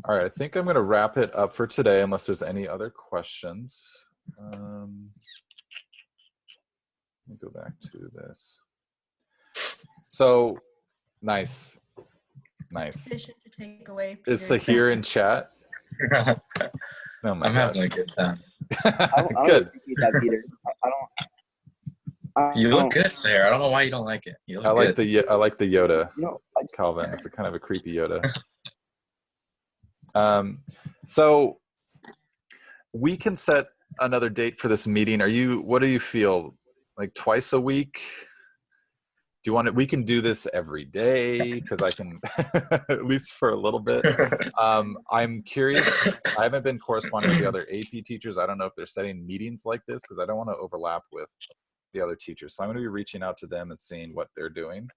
All right, I think I'm going to wrap it up for today unless there's any other questions. Let me go back to this. So, nice. Sufficient to take away. Is Peter's Sahir in chat? Oh my I'm gosh. having a good time. I don't Good. appreciate that, Peter. I You look don't- good, Sarah. I don't know why you don't like it. You look I like good. the Yoda, You know, Calvin. It's a kind of a creepy Yoda. So we can set another date for this meeting. What do you feel? Like twice a week? Do you want it? We can do this every day because I can, at least for a little bit. I'm curious. I haven't been corresponding with the other AP teachers. I don't know if they're setting meetings like this because I don't want to overlap with the other teachers. So I'm going to be reaching out to them and seeing what they're doing.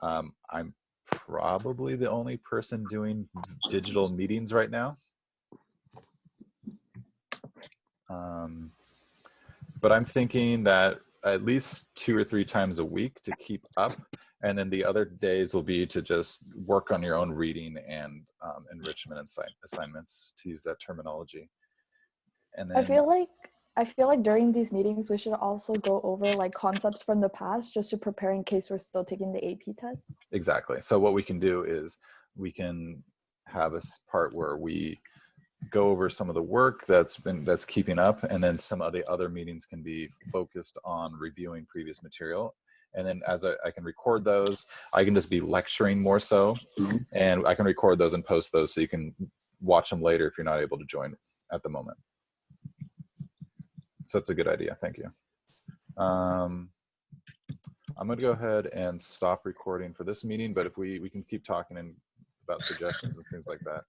I'm probably the only person doing digital meetings right now. But I'm thinking that at least 2 or 3 times a week to keep up. And then the other days will be to just work on your own reading and enrichment assignments, to use that terminology. And then I feel like during these meetings we should also go over like concepts from the past just to prepare in case we're still taking the AP test. exactly. So what we can do is we can have a part where we go over some of the work that's keeping up, and then some of the other meetings can be focused on reviewing previous material. And then as I can record those, I can just be lecturing more so, and I can record those and post those so you can watch them later if you're not able to join at the moment. So that's a good idea. Thank you. I'm going to go ahead and stop recording for this meeting, but if we can keep talking about suggestions and things like that.